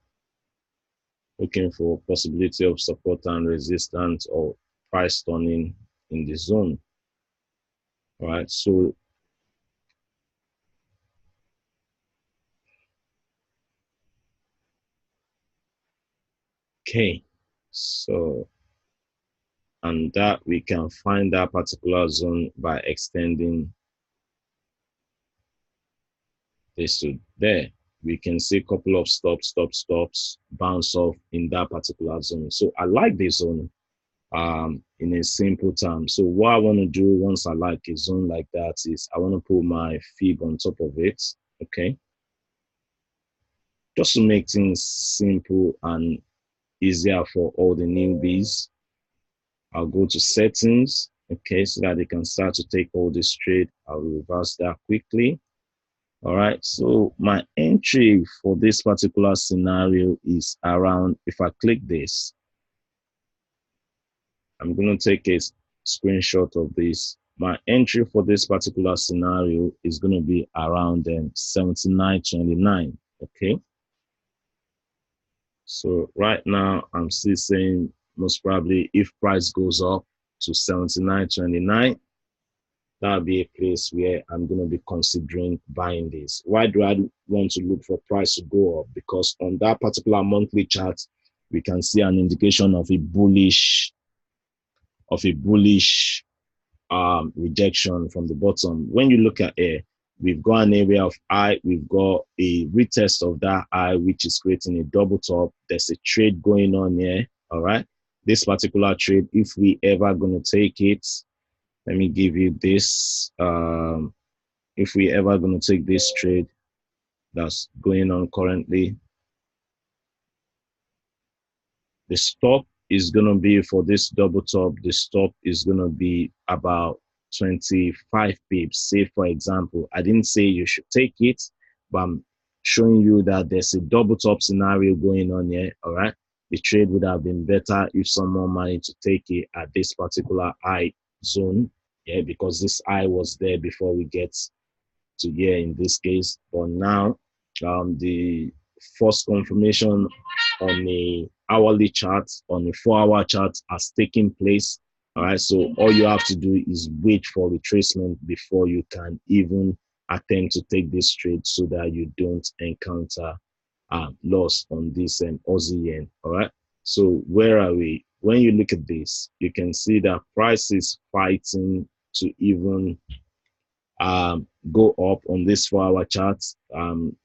Looking for possibility of support and resistance or price turning in the zone. All right. So okay. So and that we can find that particular zone by extending this to there. We can see a couple of stops bounce off in that particular zone. So I like this zone in a simple term. So what I want to do once I like a zone like that is I want to put my fib on top of it. Okay. Just to make things simple and easier for all the newbies, I'll go to settings. Okay, so that they can start to take all this trade. I'll reverse that quickly. All right, so my entry for this particular scenario is around, if I click this, I'm going to take a screenshot of this my entry for this particular scenario is going to be around 79.29. Okay. So right now I'm still saying most probably if price goes up to 79.29, that'll be a place where I'm going to be considering buying this. Why do I want to look for price to go up? Because on that particular monthly chart, we can see an indication of a bullish rejection from the bottom. When you look at it, we've got an area of high, we've got a retest of that high, which is creating a double top. There's a trade going on here. All right. This particular trade, if we ever going to take it, let me give you this. If we ever going to take this trade that's going on currently, the stop is going to be for this double top. The stop is going to be about 25 pips. Say, for example, I didn't say you should take it, but I'm showing you that there's a double top scenario going on here. All right. The trade would have been better if someone managed to take it at this particular high zone. Yeah, because this high was there before we get to here in this case. But now the first confirmation on a hourly chart, on a 4-hour chart has taken place. All right, so all you have to do is wait for retracement before you can even attempt to take this trade so that you don't encounter loss on this Aussie yen. All right, so where are we? When you look at this, you can see that price is fighting to even go up on this 4-hour chart.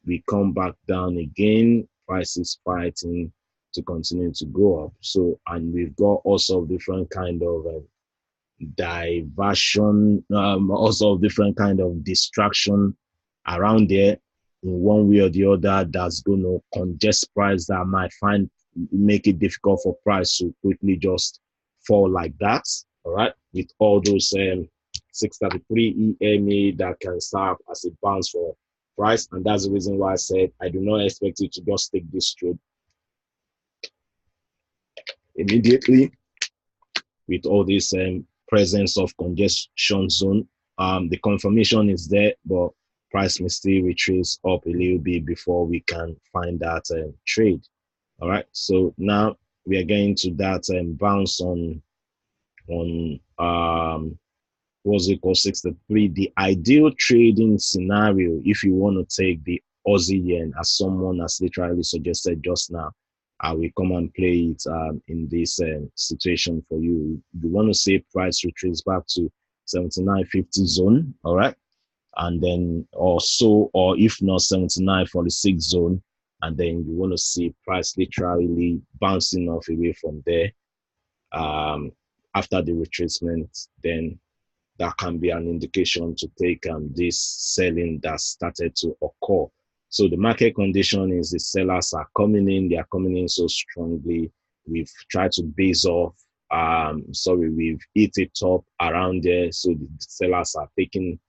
We come back down again. Price is fighting to continue to go up. So, and we've got also different kind of diversion, also different kind of distraction around there in one way or the other that's going to congest price that might make it difficult for price to quickly just fall like that. All right, with all those 633 EMA that can serve as a bounce for price, and that's the reason why I said I do not expect you to just take this trade immediately with all this presence of congestion zone. The confirmation is there, but price may still retrace up a little bit before we can find that trade. All right, so now we are getting to that bounce on what's it called, 63. The ideal trading scenario, if you want to take the Aussie yen, as someone has literally suggested just now, I will come and play it in this situation for you. You want to say price retrace back to 79.50 zone, all right? And then also, or if not 79.46 zone, and then you want to see price literally bouncing off away from there after the retracement, then that can be an indication to take this selling that started to occur. So the market condition is the sellers are coming in, they are coming in so strongly. We've tried to base off, we've hit a top around there. So the sellers are taking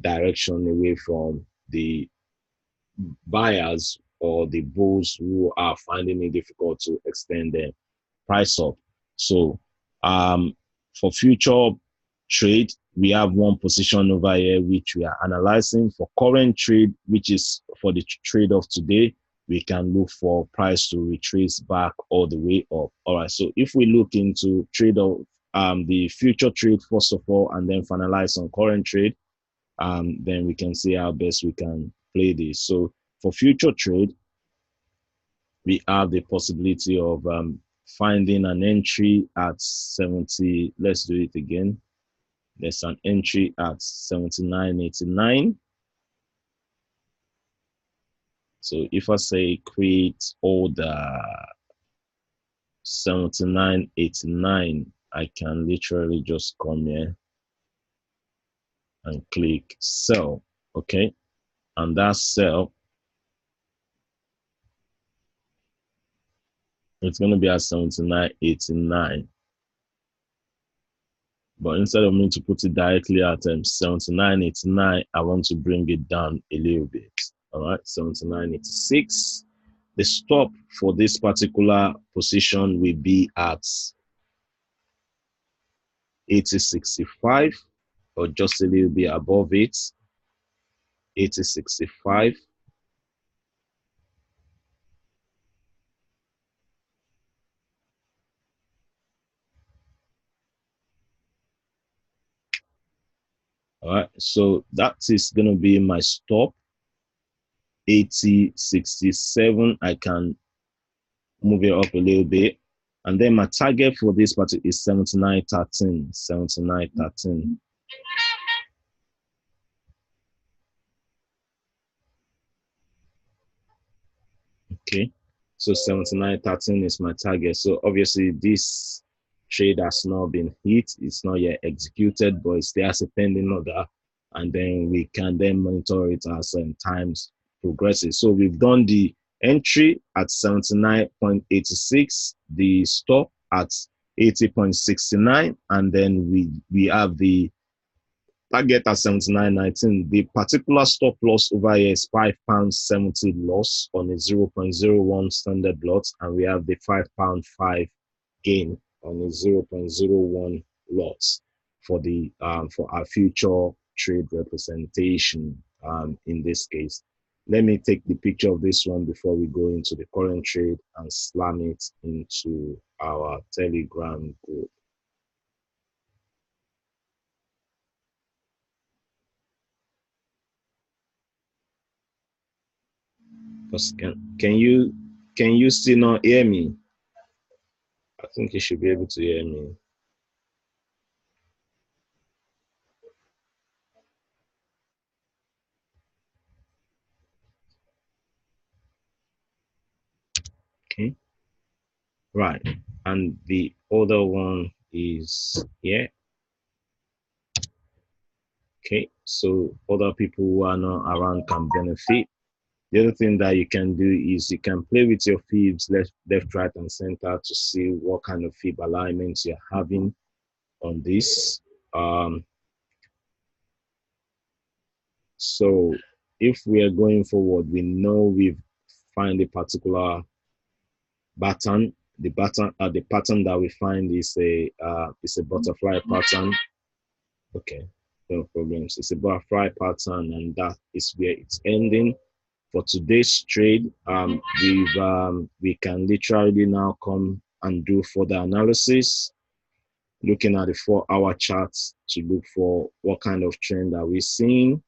direction away from the buyers or the bulls who are finding it difficult to extend their price up. So for future trade, we have one position over here which we are analyzing. For current trade, which is for the trade of today, we can look for price to retrace back all the way up. All right, so if we look into trade of the future trade first of all, and then finalize on current trade, then we can see how best we can play this. So for future trade, we have the possibility of finding an entry at 70. Let's do it again. There's an entry at 79.89. So if I say create order 79.89, I can literally just come here and click sell. Okay, and that sell, it's going to be at 79.89. But instead of me to put it directly at 79.89, I want to bring it down a little bit. All right, 79.86. The stop for this particular position will be at 80.65. or just a little bit above it, 80.65. All right, so that is going to be my stop. 80.67. I can move it up a little bit. And then my target for this party is 79.13. 79.13. Okay. So 79.13 is my target. So obviously this trade has not been hit. It's not yet executed, but it's there as a pending order. And then we can then monitor it as times progresses. So we've done the entry at 79.86, the stop at 80.69, and then we have the target at 79.19. The particular stop loss over here is £5.70 loss on a 0.01 standard lot, and we have the £5.5 gain on a 0.01 loss for the for our future trade representation. In this case, let me take the picture of this one before we go into the current trade and slam it into our Telegram group. Can you still not hear me? I think you should be able to hear me. Okay, right. And the other one is here. Okay, so other people who are not around can benefit. The other thing that you can do is you can play with your fibs left, right, and center to see what kind of fib alignments you're having on this. So if we are going forward, we know we've find a particular pattern. The pattern that we find is a butterfly pattern. Okay, no problems. It's a butterfly pattern, and that is where it's ending. For today's trade, we can literally now come and do further analysis, looking at the 4-hour charts to look for what kind of trend are we seeing.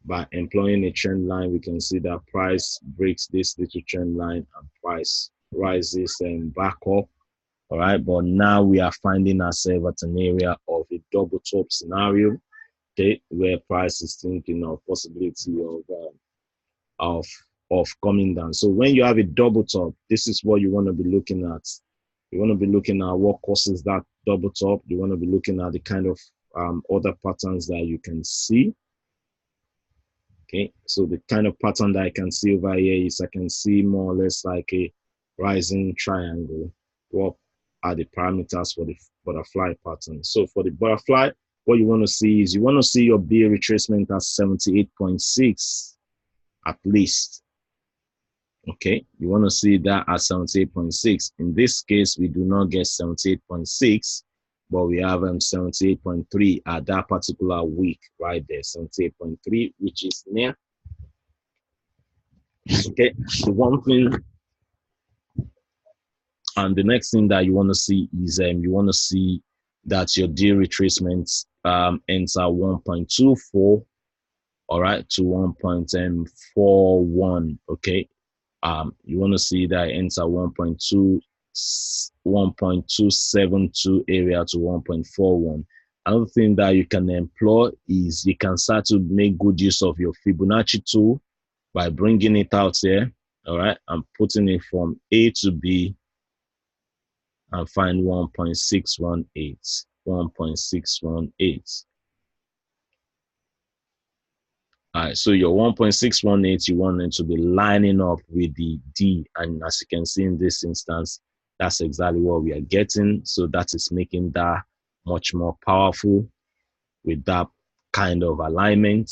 By employing a trend line, we can see that price breaks this little trend line and price rises and back up. All right, but now we are finding ourselves at an area of a double top scenario, okay, where price is thinking of possibility of of coming down. So when you have a double top, this is what you want to be looking at. You want to be looking at what causes that double top. You want to be looking at the kind of other patterns that you can see. Okay, so the kind of pattern that I can see over here is I can see more or less like a rising triangle. What are the parameters for the butterfly pattern? So for the butterfly, what you want to see is you want to see your B retracement at 78.6 at least. Okay, you want to see that at 78.6. In this case, we do not get 78.6, but we have 78.3 at that particular week right there, 78.3, which is near. Okay, the one thing, and the next thing that you want to see is you want to see that your D retracement ends at 1.24, all right, to 1.41. Okay, you want to see that it ends at 1.272 area to 1.41. Another thing that you can employ is you can start to make good use of your Fibonacci tool by bringing it out here, all right, and putting it from A to B and find 1.618, 1.618. All right, so your 1.618, you want it to be lining up with the D. And as you can see in this instance, that's exactly what we are getting. So that is making that much more powerful with that kind of alignment.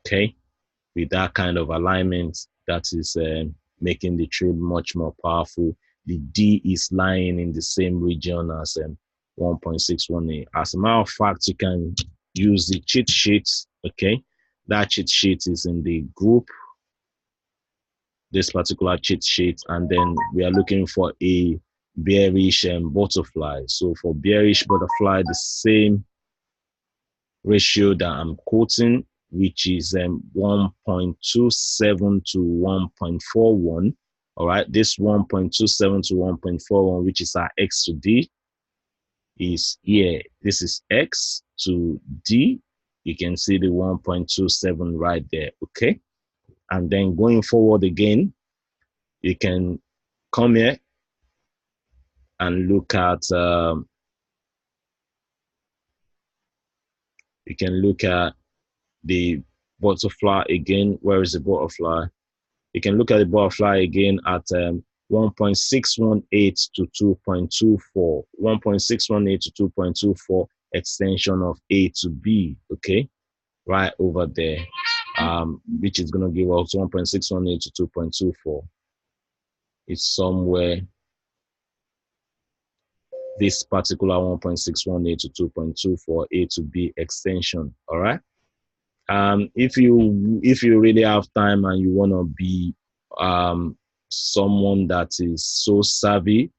Okay, with that kind of alignment, that is making the trade much more powerful. The D is lying in the same region as 1.618. As a matter of fact, you can use the cheat sheet. Okay, that cheat sheet is in the group, this particular cheat sheet, and then we are looking for a bearish butterfly. So for bearish butterfly, the same ratio that I'm quoting, which is 1.27 to 1.41. All right, this 1.27 to 1.41, which is our X to D, is here. This is X to D. You can see the 1.27 right there. Okay, and then going forward again, you can come here and look at you can look at the butterfly again. Where is the butterfly? You can look at the butterfly again at 1.618 to 2.24, 1.618 to 2.24 extension of A to B, okay, right over there, which is going to give us 1.618 to 2.24. It's somewhere, this particular 1.618 to 2.24 A to B extension, all right? If you really have time and you want to be someone that is so savvy,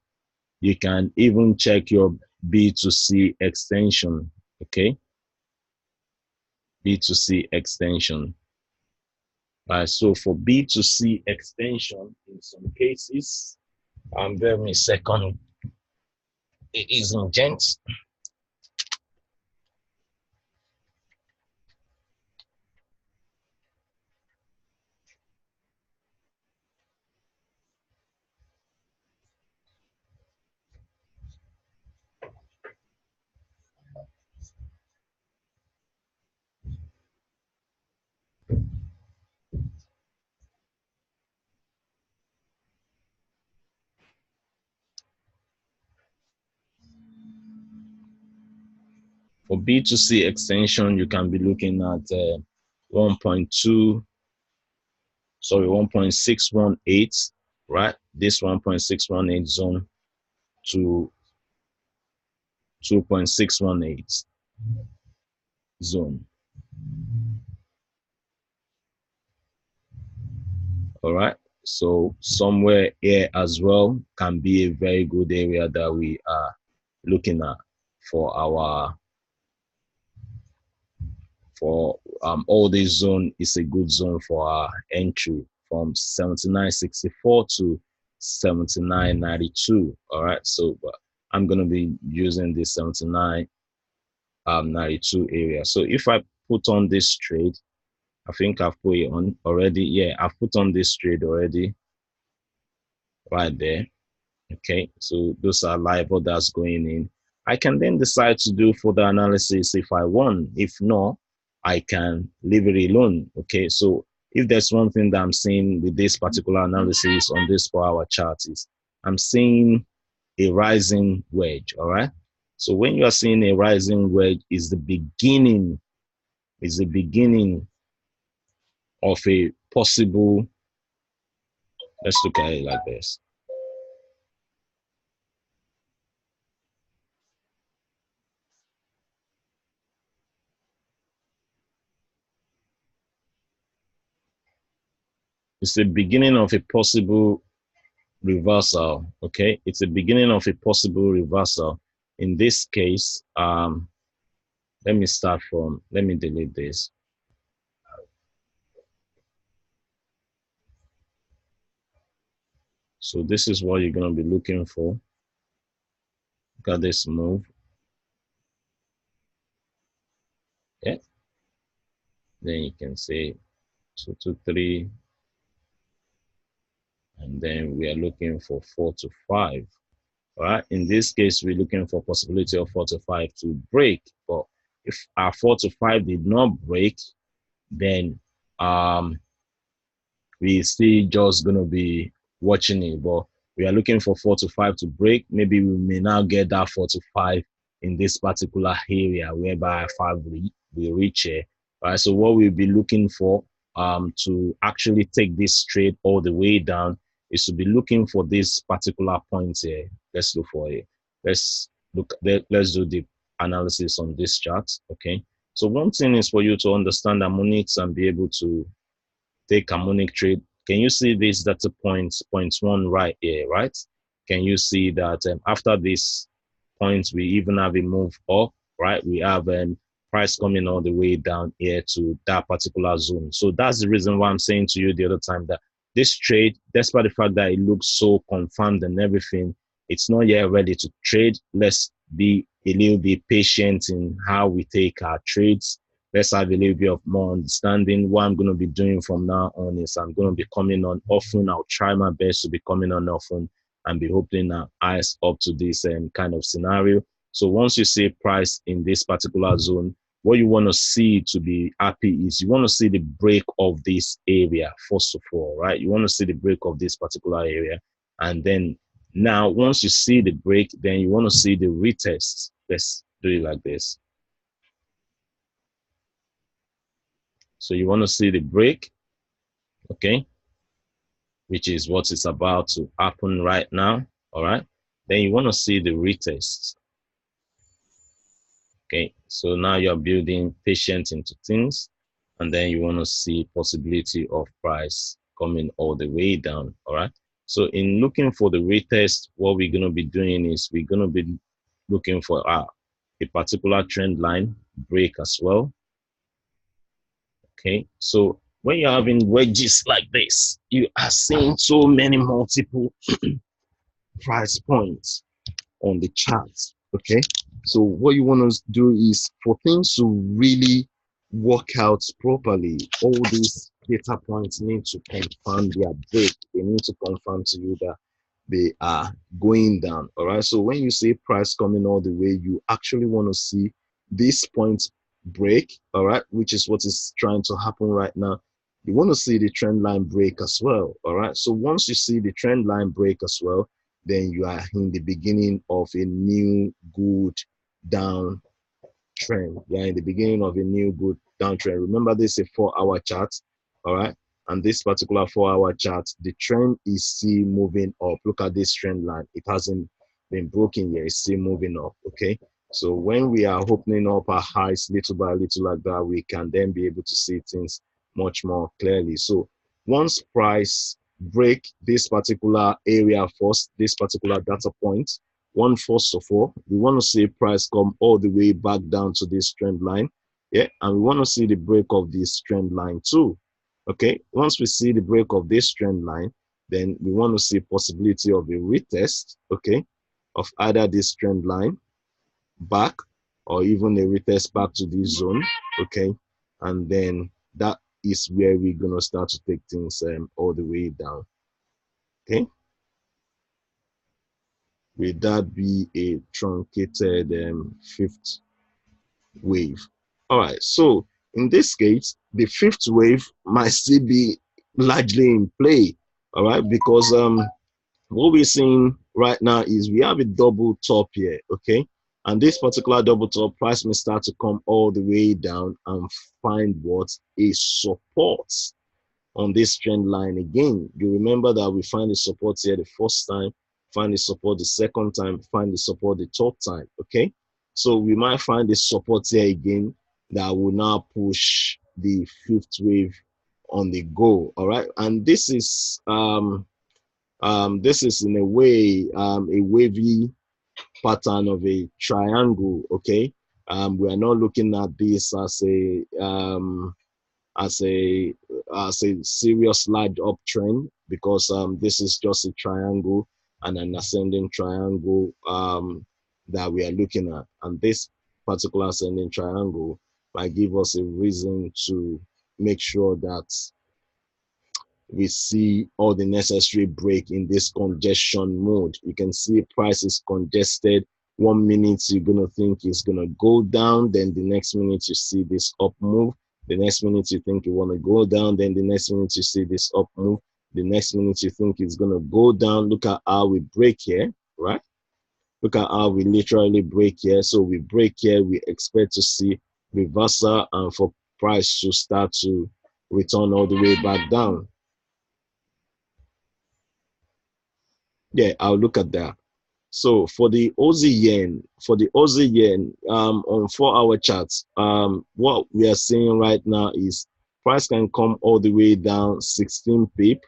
you can even check your B2C extension. Okay, B2C extension. So for B2C extension, in some cases, bear with me a second, it is in gents. For B2C extension, you can be looking at 1.618, right? This 1.618 zone to 2.618 zone. All right. So somewhere here as well can be a very good area that we are looking at for our all this zone is a good zone for our entry from 79.64 to 79.92. All right. So I'm gonna be using this 79.92 area. So if I put on this trade, I think I've put it on already. Yeah, I've put on this trade already right there. Okay, so those are live orders going in. I can then decide to do further analysis if I want. If not, I can leave it alone. Okay, so if there's one thing that I'm seeing with this particular analysis on this 4-hour chart is I'm seeing a rising wedge. All right. So when you are seeing a rising wedge, is the beginning of a possible, let's look at it like this. It's the beginning of a possible reversal. Okay, it's the beginning of a possible reversal. In this case, let me delete this. So this is what you're going to be looking for. Look at this move. Yeah. Then you can say 2 to 3. And then we are looking for 4 to 5. All right. In this case, we're looking for possibility of 4 to 5 to break. But if our 4 to 5 did not break, then we still just gonna be watching it. But we are looking for 4 to 5 to break. Maybe we may now get that 4 to 5 in this particular area whereby 5 we reach it. All right. So what we'll be looking for to actually take this trade all the way down is to be looking for this particular point here. Let's look for it. Let's let's do the analysis on this chart. Okay, so one thing is for you to understand harmonics and be able to take harmonic trade. Can you see this data point one right here, right? Can you see that after this point, we even have a move up, right? We have price coming all the way down here to that particular zone. So that's the reason why I'm saying to you the other time that this trade, despite the fact that it looks so confirmed and everything, it's not yet ready to trade. Let's be a little bit patient in how we take our trades. Let's have a little bit of more understanding. What I'm going to be doing from now on is I'm going to be coming on often. I'll try my best to be coming on often and be opening our eyes up to this kind of scenario. So once you see price in this particular zone, what you want to see to be happy is you want to see the break of this area, first of all, right? You want to see the break of this particular area. And then now, once you see the break, then you want to see the retest. Let's do it like this. So you want to see the break, okay, which is what is about to happen right now, all right? Then you want to see the retest. Okay, so now you're building patience into things, and then you want to see possibility of price coming all the way down, all right? So in looking for the retest, what we're going to be doing is we're going to be looking for a particular trend line break as well. Okay, so when you're having wedges like this, you are seeing so many multiple price points on the chart. Okay, so what you want to do is for things to really work out properly, all these data points need to confirm their break. They need to confirm to you that they are going down. All right, so when you see price coming all the way, you actually want to see this point break, all right, which is what is trying to happen right now. You want to see the trend line break as well. All right, so once you see the trend line break as well, then you are in the beginning of a new good down trend. You are in the beginning of a new good downtrend. Remember, this is a 4-hour chart, all right? And this particular 4-hour chart, the trend is still moving up. Look at this trend line. It hasn't been broken yet. It's still moving up, okay? So when we are opening up our highs little by little like that, we can then be able to see things much more clearly. So once price break this particular area first, this particular data point, first of all, we want to see price come all the way back down to this trend line. Yeah, and we want to see the break of this trend line too. Okay, once we see the break of this trend line, then we want to see possibility of a retest, okay, of either this trend line back or even a retest back to this zone, okay, and then that is where we're gonna start to take things all the way down. Okay, will that be a truncated fifth wave? All right, so in this case, the fifth wave might still be largely in play, all right, because what we're seeing right now is we have a double top here, okay, and this particular double top price may start to come all the way down and find what a support on this trend line again. You remember that we find the support here the first time, find the support the second time, find the support the third time, okay? So we might find the support here again that will now push the fifth wave on the go, all right? And this is in a way a wavy pattern of a triangle, okay? We are not looking at this as a serious large uptrend because this is just a triangle and an ascending triangle that we are looking at, and this particular ascending triangle might give us a reason to make sure that we see all the necessary break in this congestion mode. You can see price is congested. 1 minute you're gonna think it's gonna go down, then the next minute you see this up move. The next minute you think you want to go down, then the next minute you see this up move. The next minute you think it's gonna go down. Look at how we break here, right? Look at how we literally break here. So we break here, we expect to see reversal and for price to start to return all the way back down. Yeah, I'll look at that. So for the Aussie yen, on 4 hour charts, what we are seeing right now is price can come all the way down 16 pip.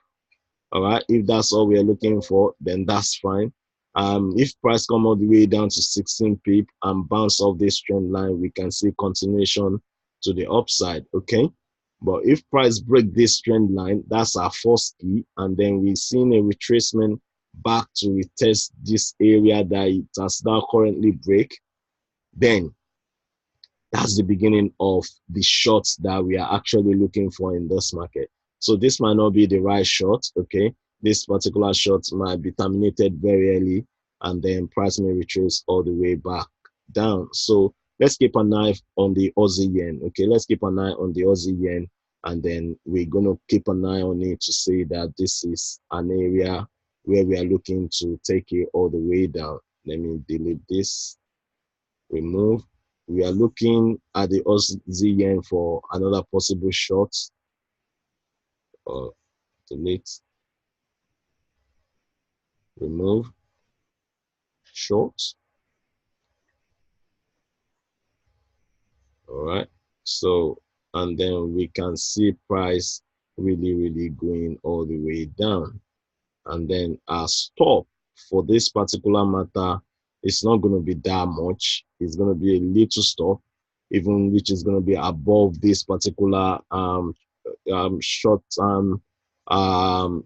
All right, if that's all we are looking for, then that's fine. If price come all the way down to 16 pip and bounce off this trend line, we can see continuation to the upside. Okay, but if price break this trend line, that's our first key, and then we've seen a retracement back to retest this area that it has now currently break, then that's the beginning of the shots that we are actually looking for in this market. So this might not be the right shot, okay? This particular shot might be terminated very early, and then price may retrace all the way back down. So let's keep an eye on the Aussie yen, okay? Let's keep an eye on the Aussie yen, and then we're going to keep an eye on it to say that this is an area where we are looking to take it all the way down. Let me delete this, remove. We are looking at the Aussie yen for another possible short, or delete, remove, short. All right. So, and then we can see price really going all the way down. And then our stop for this particular matter, it's not going to be that much. It's going to be a little stop, even which is going to be above this particular short term um,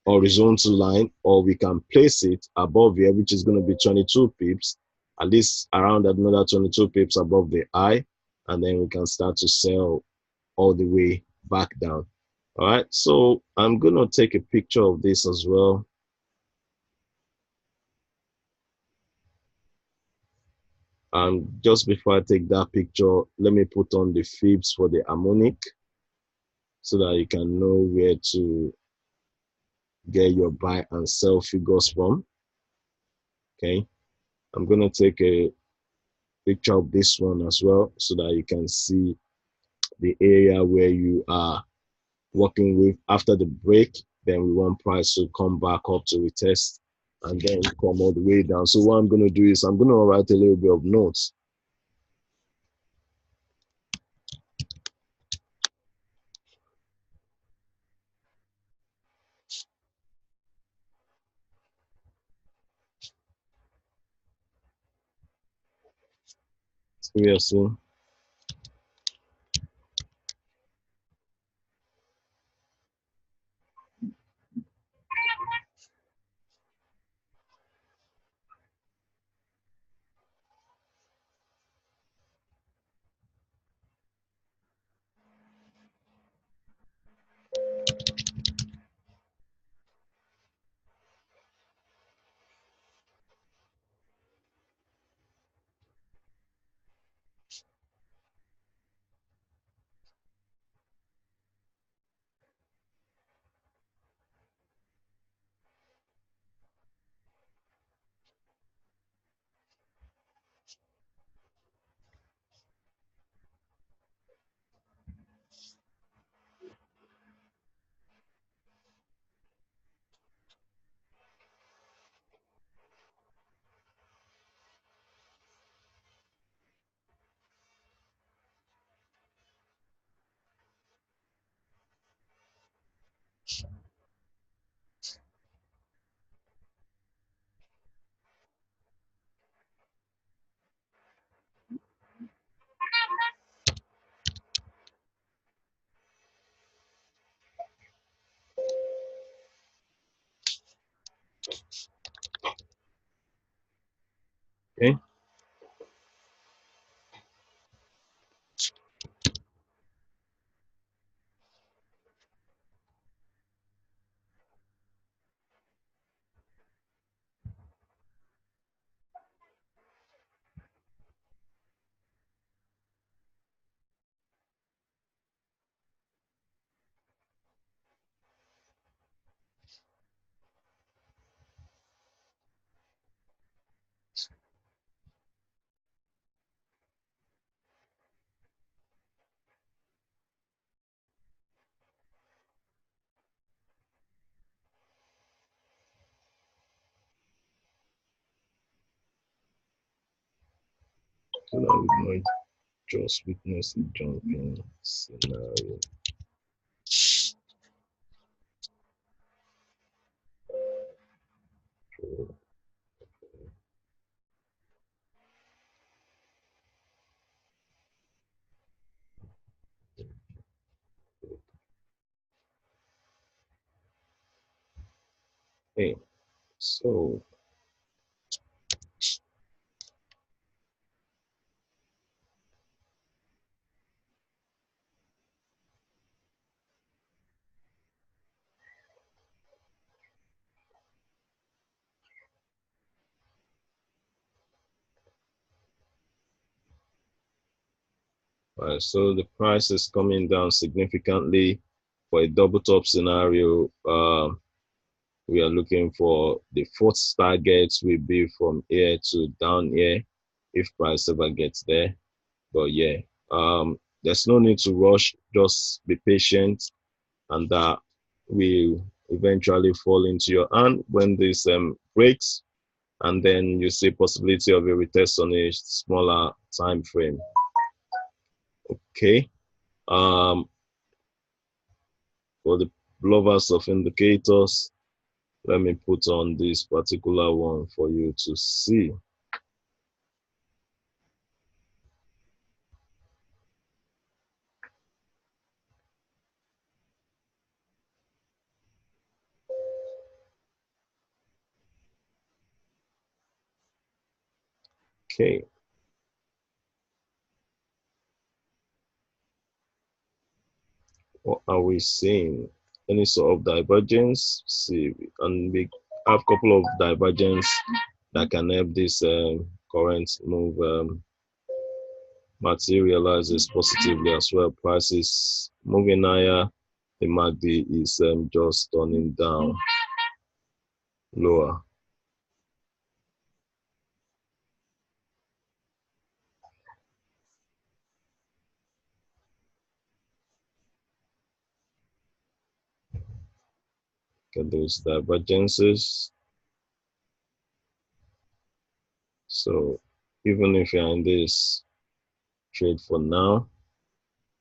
horizontal line, or we can place it above here, which is going to be 22 pips, at least around another 22 pips above the eye, and then we can start to sell all the way back down. All right, so I'm going to take a picture of this as well. Just before I take that picture, let me put on the fibs for the harmonic so that you can know where to get your buy and sell figures from. Okay, I'm going to take a picture of this one as well so that you can see the area where you are working with after the break. Then we want price to come back up to retest and then come all the way down. So what I'm going to do is I'm going to write a little bit of notes. Seriously. Okay. so that we might just witness a jumping scenario. Okay, so so the price is coming down significantly for a double top scenario. We are looking for the fourth target will be from here to down here if price ever gets there. But yeah, there's no need to rush. Just be patient, and that will eventually fall into your hand when this breaks, and then you see possibility of a retest on a smaller time frame. Okay. Um, for the lovers of indicators, let me put on this particular one for you to see. Okay, what are we seeing? Any sort of divergence? See, and we have a couple of divergence that can help this current move materializes positively as well. Prices moving higher, the MACD is just turning down lower. Get those divergences. So even if you're in this trade for now,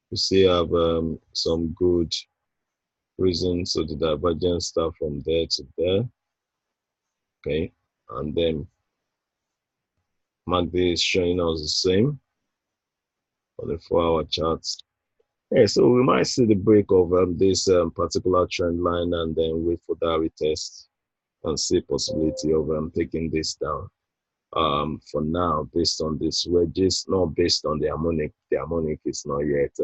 you still have some good reasons. So the divergence start from there to there. Okay, and then MACD is showing us the same on the 4-hour charts. Yeah, so we might see the break of this particular trend line and then wait for that retest and see possibility of taking this down. For now, based on this wedges, not based on the harmonic. The harmonic is not yet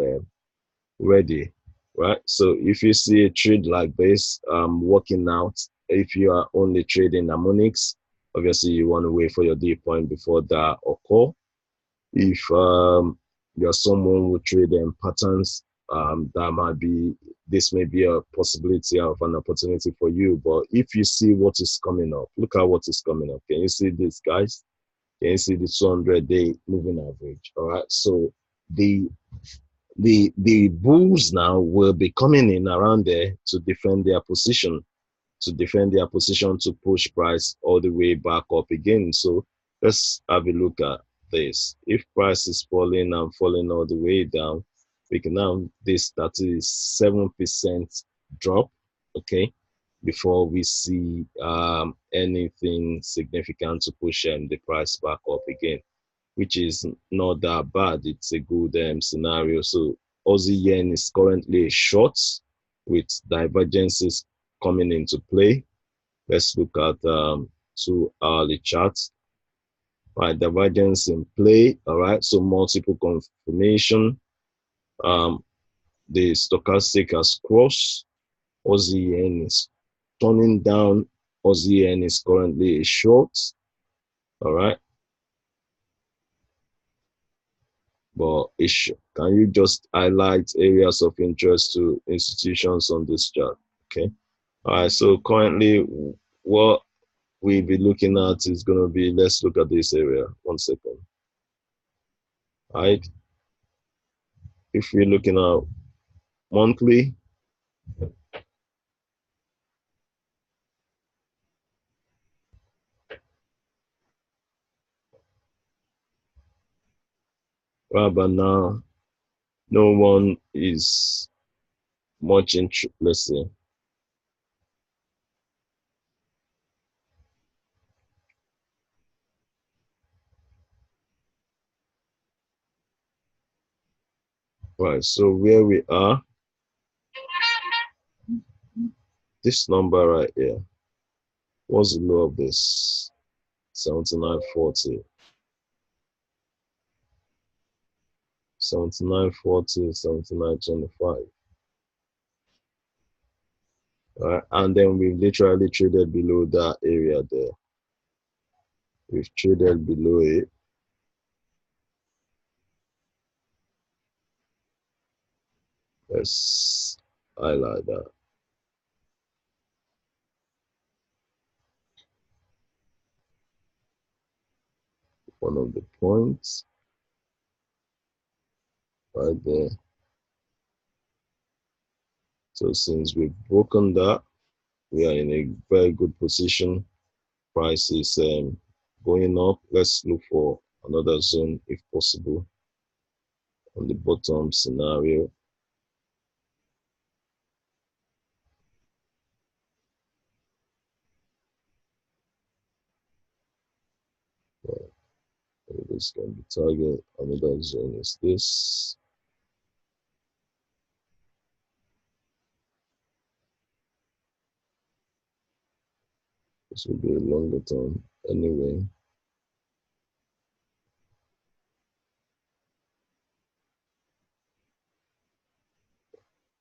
ready, right? So if you see a trade like this working out, if you are only trading harmonics, obviously you want to wait for your D point before that occur. If you're someone who trade in patterns, that might be this may be a possibility of an opportunity for you. But if you see what is coming up, look at what is coming up. Can you see this, guys? Can you see the 200-day moving average? All right. So the bulls now will be coming in around there to defend their position, to push price all the way back up again. So let's have a look at this. If price is falling and falling all the way down, we can have this 37% drop, okay, before we see anything significant to push the price back up again, which is not that bad. It's a good scenario. So Aussie yen is currently short with divergences coming into play. Let's look at 2 hourly charts. All right, divergence in play. All right, so multiple confirmation. The stochastic has crossed. Aussie yen is turning down. Aussie yen is currently a short. All right, but can you just highlight areas of interest to institutions on this chart? Okay. All right, so currently what we'll be looking at is going to be, let's look at this area. 1 second. All right. If we're looking at monthly, Right, but now no one is much into, let's see. Right, so where we are, this number right here, what's the low of this? 79.40. 79.40, 79.25. Right, and then we've literally traded below that area there. We've traded below it. Let's highlight that. One of the points right there. So since we've broken that, we are in a very good position. Price is going up. Let's look for another zone if possible on the bottom scenario. This can be target. Another zone is this. This will be a longer term anyway.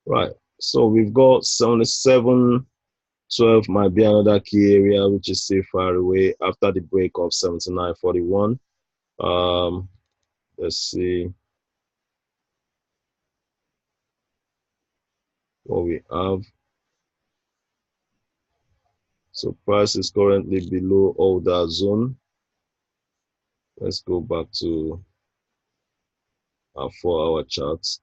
Right. So we've got 77.12 might be another key area which is still far away after the break of 79.41. Let's see what we have. So price is currently below all that zone. Let's go back to our 4-hour charts.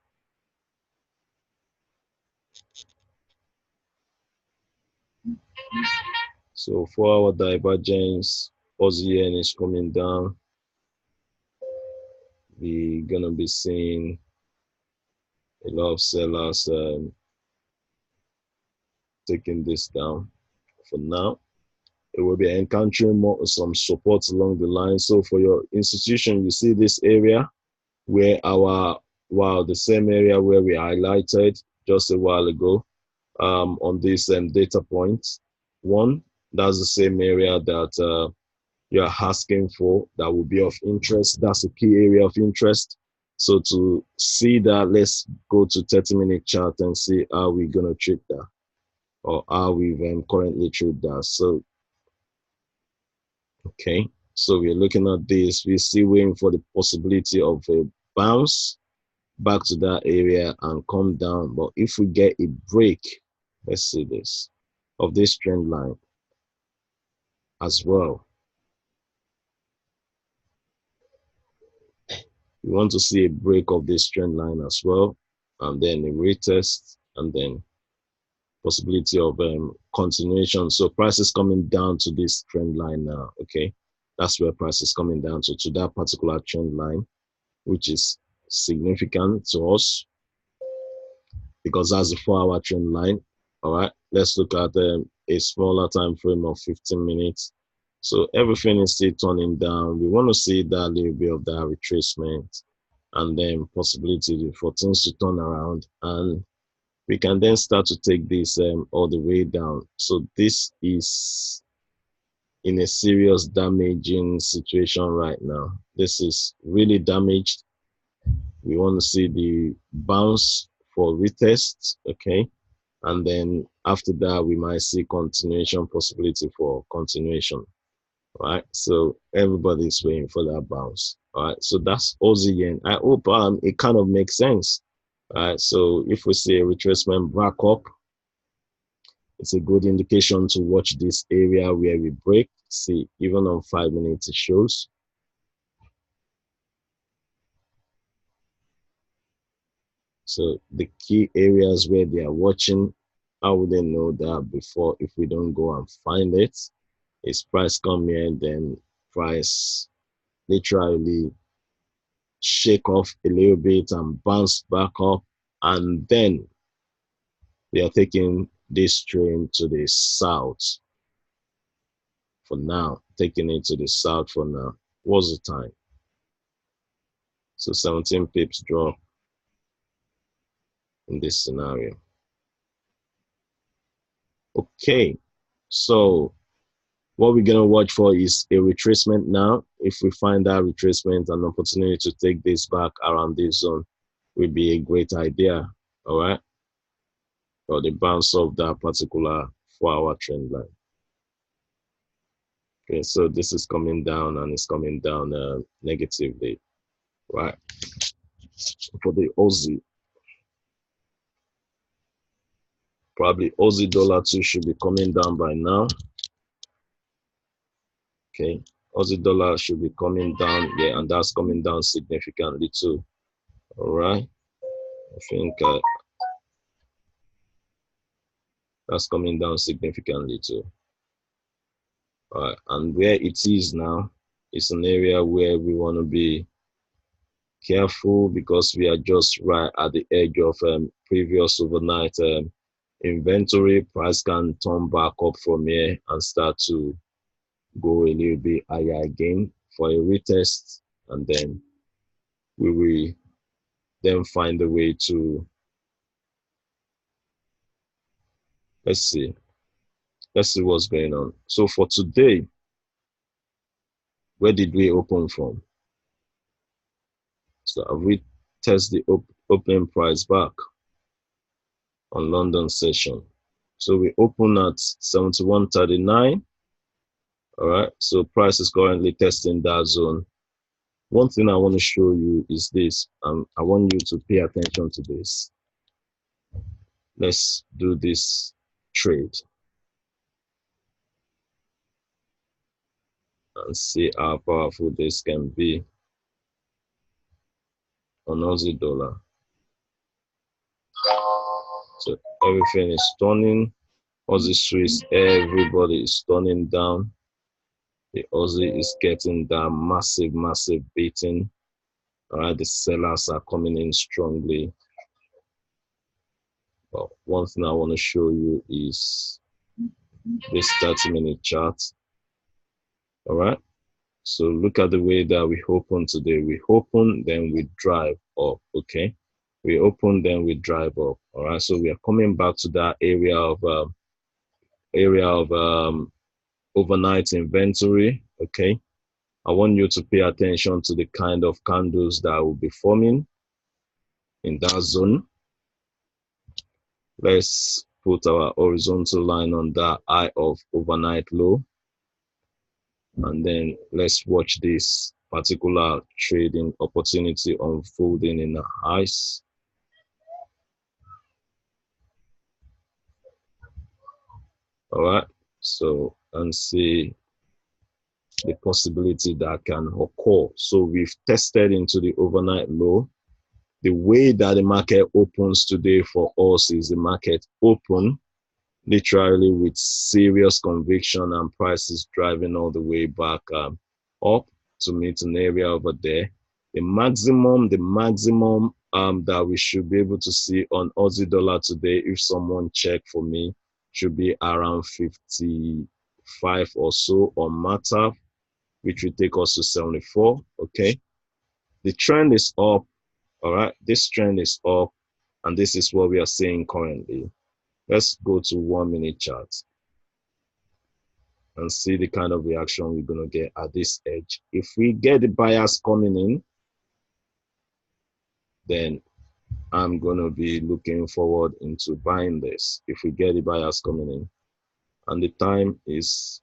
So 4-hour divergence, Aussie yen is coming down. We're gonna be seeing a lot of sellers taking this down for now. It will be encountering more some support along the line. So for your institution, you see this area where the same area where we highlighted just a while ago on this data point. One, that's the same area that you're asking for that will be of interest. That's a key area of interest. So to see that, let's go to 30-minute chart and see how we're going to treat that or how we've currently treat that. So, okay. So we're looking at this. We're still waiting for the possibility of a bounce back to that area and come down. But if we get a break, let's see this, of this trend line as well. We want to see a break of this trend line as well, and then a retest, and then possibility of continuation. So price is coming down to this trend line now. Okay, that's where price is coming down to that particular trend line, which is significant to us because that's the 4-hour trend line. All right, let's look at a smaller time frame of 15 minutes. So everything is still turning down. We want to see that little bit of that retracement and then possibility for things to turn around, and we can then start to take this all the way down. So this is in a serious damaging situation right now. This is really damaged. We want to see the bounce for retest, okay? And then after that, we might see continuation, possibility for continuation. All right, so everybody's waiting for that bounce. All right, so that's Aussie yen. I hope it kind of makes sense. All right, so if we see a retracement back up, it's a good indication to watch this area where we break. See, even on 5 minutes, it shows. So the key areas where they are watching, how would they know that before if we don't go and find it? Is price come here, then price literally shake off a little bit and bounce back up, and then we are taking this train to the south for now, taking it to the south for now. What's the time? So 17 pips drop in this scenario. Okay, so what we're going to watch for is a retracement now. If we find that retracement, an opportunity to take this back around this zone will be a great idea, all right? Or the bounce of that particular 4-hour trend line. Okay, so this is coming down and it's coming down negatively, right? For the Aussie, probably Aussie dollar too should be coming down by now. Okay, Aussie dollar should be coming down, yeah, and that's coming down significantly too. All right, I think that's coming down significantly too. All right, and where it is now, it's an area where we want to be careful because we are just right at the edge of previous overnight inventory. Price can turn back up from here and start to go a little bit higher again for a retest, and then we will then find a way to, let's see what's going on. So for today, where did we open from? So have we test the open price back on London session? So we open at 71.39. All right, so price is currently testing that zone. One thing I want to show you is this. I want you to pay attention to this. Let's do this trade and see how powerful this can be on Aussie dollar. So everything is turning. Aussie Swiss, everybody is turning down. The Aussie is getting that massive beating. All right, the sellers are coming in strongly. But one thing I want to show you is this 30-minute chart. All right, so look at the way that we open today. We open, then we drive up. Okay, we open, then we drive up. All right, so we are coming back to that area of overnight inventory. Okay, I want you to pay attention to the kind of candles that will be forming in that zone. Let's put our horizontal line on that high of overnight low. And then let's watch this particular trading opportunity unfolding in the highs. All right, so and see the possibility that can occur. So we've tested into the overnight low. The way that the market opens today for us is the market open literally with serious conviction, and prices driving all the way back up to meet an area over there. The maximum that we should be able to see on Aussie dollar today, if someone check for me, should be around 55 or so on MATAF, which will take us to 74. Okay, the trend is up. All right, this trend is up, and this is what we are seeing currently. Let's go to 1 minute chart and see the kind of reaction we're going to get at this edge. If we get the buyers coming in, then I'm going to be looking forward into buying this. If we get the buyers coming in, and the time is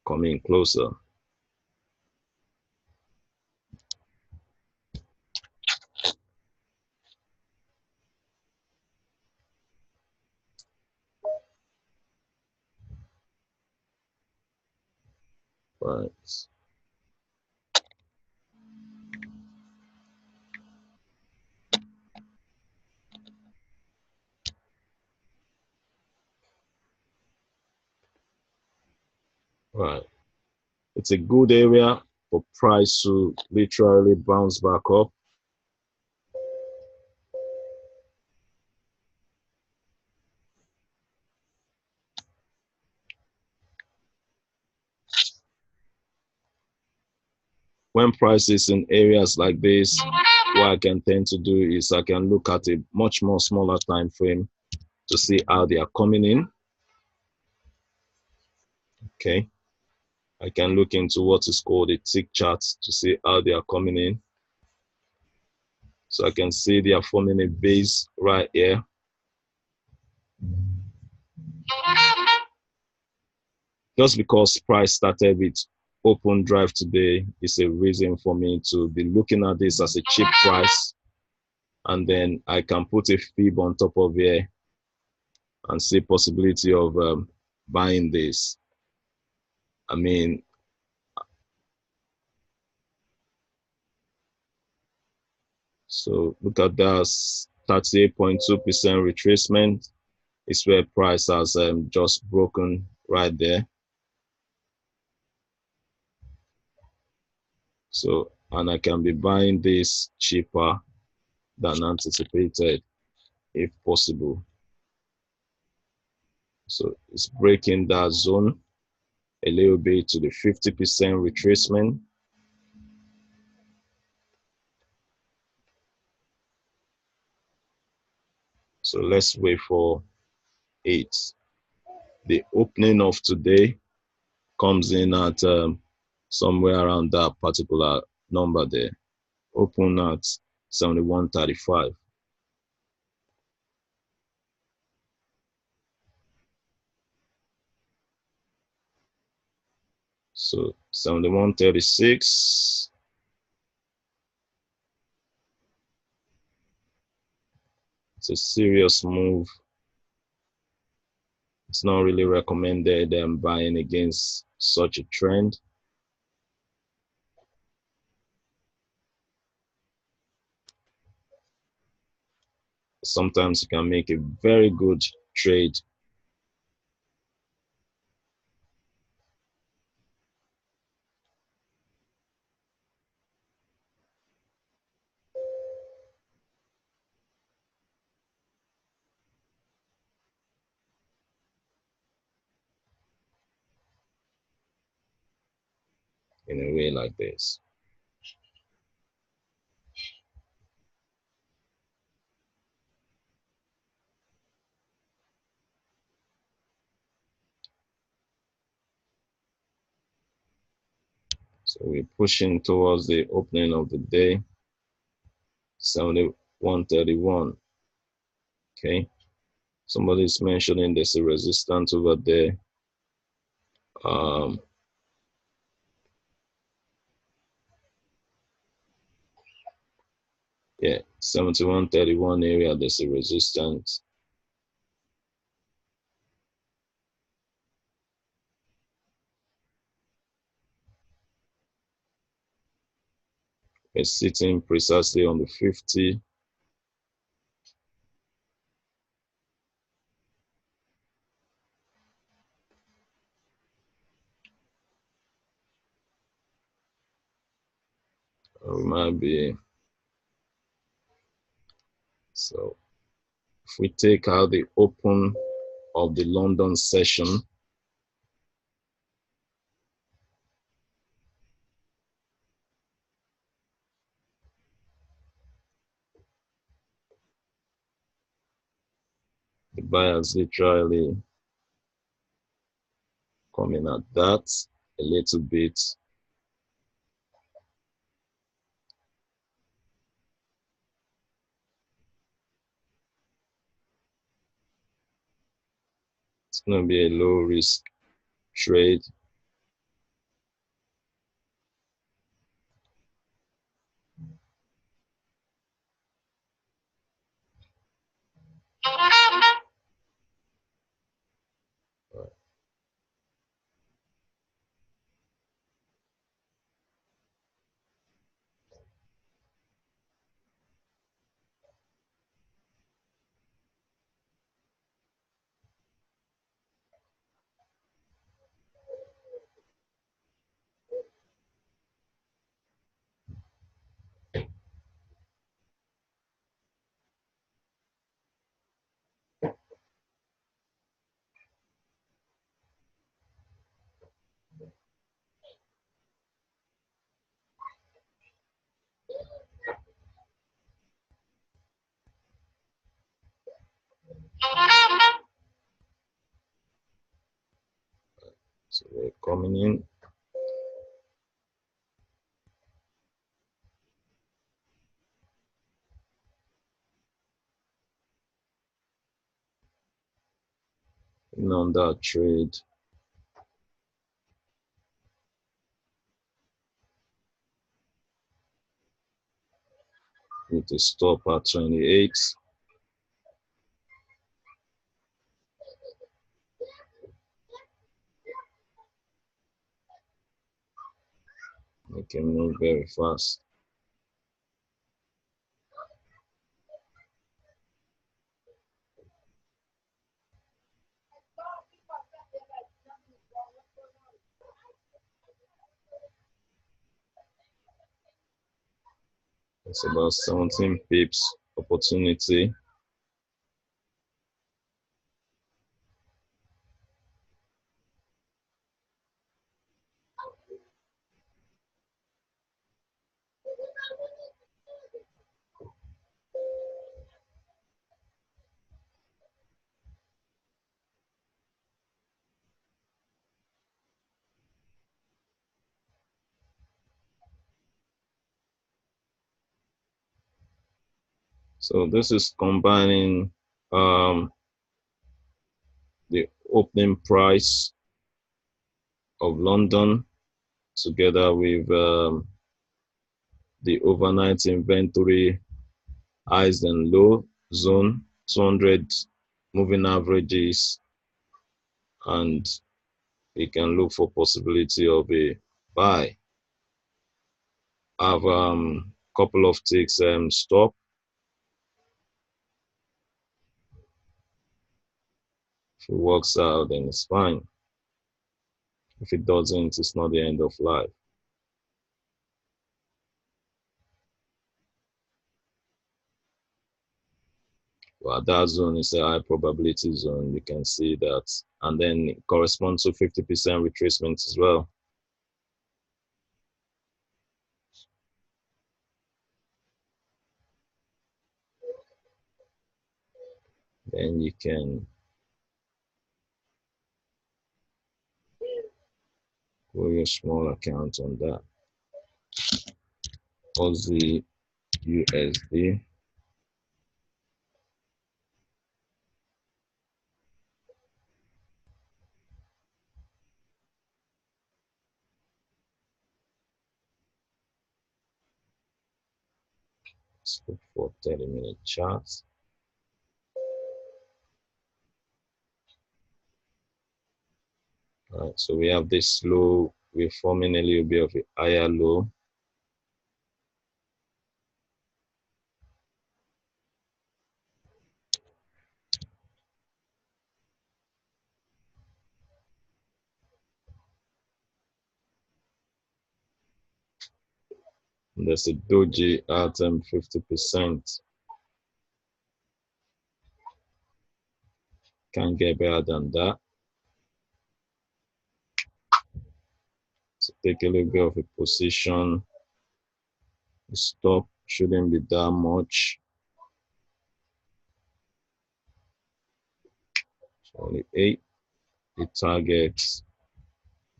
coming closer. Right. Right. It's a good area. for price to literally bounce back up. When price is in areas like this, what I can tend to do is I can look at a much more smaller time frame to see how they are coming in. Okay, I can look into what is called a tick chart to see how they are coming in. So I can see they are forming a base right here. Just because price started with open drive today is a reason for me to be looking at this as a cheap price, and then I can put a fib on top of here and see possibility of buying this. I mean, so look at that, 38.2% retracement is where price has just broken right there. So, and I can be buying this cheaper than anticipated if possible. So it's breaking that zone a little bit to the 50% retracement. So let's wait for it. The opening of today comes in at somewhere around that particular number there. Open at 71.35. So 71.36. It's a serious move. It's not really recommended buying against such a trend. Sometimes you can make a very good trade in a way like this. So we're pushing towards the opening of the day, 71.31. Okay. Somebody's mentioning there's a resistance over there. Um, yeah, 71.31 area, there's a resistance. It's sitting precisely on the 50. Or it might be. So if we take out the open of the London session, the buyers literally coming at that a little bit. It's going to be a low risk trade. So we're coming in. In on that trade. With a stop at 28. It can move very fast. It's about 17 pips opportunity. So this is combining the opening price of London together with the overnight inventory highs and low zone, 200 moving averages, and we can look for possibility of a buy. I have couple of ticks stop. If it works out, then it's fine. If it doesn't, it's not the end of life. But that zone is a high probability zone. You can see that. And then it corresponds to 50% retracement as well. Then you can go your small account on that. Aussie USD. Let's look for 30-minute charts. All right, so we have this low. We're forming a little bit of a higher low. And there's a doji at 50%. Can't get better than that. So take a little bit of a position. The stop shouldn't be that much. So only 8. The target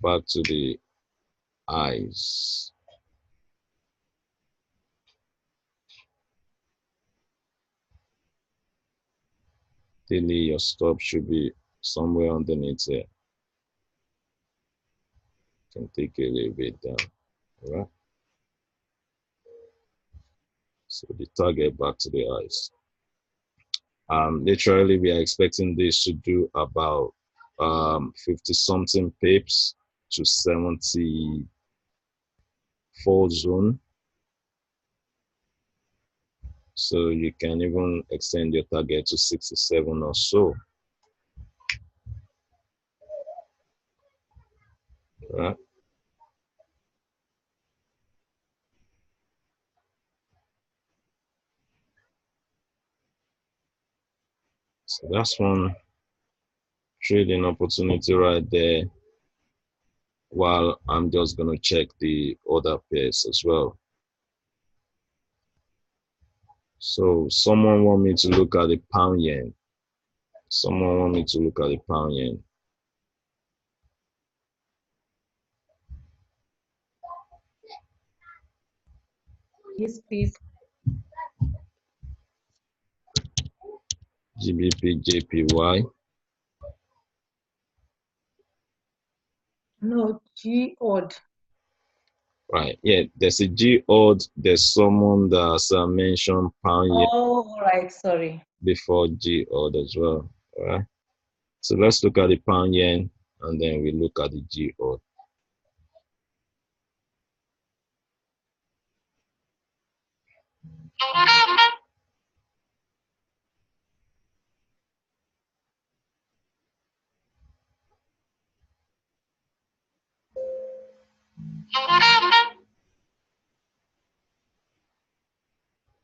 back to the eyes. Daily, your stop should be somewhere underneath here. Can take a little bit down. All right. So the target back to the eyes. Literally, we are expecting this to do about 50 something pips to 74 zone. So you can even extend your target to 67 or so. Right? So that's one trading opportunity right there. While I'm just gonna check the other pairs as well. So someone want me to look at the pound yen. Someone want me to look at the pound yen. Yes, please. GBP, JPY. No, G odd. Right. Yeah, there's a G odd. There's someone that's mentioned pound yen Oh, all right. Sorry. before G odd as well. All right. So let's look at the pound yen and then we look at the G odd.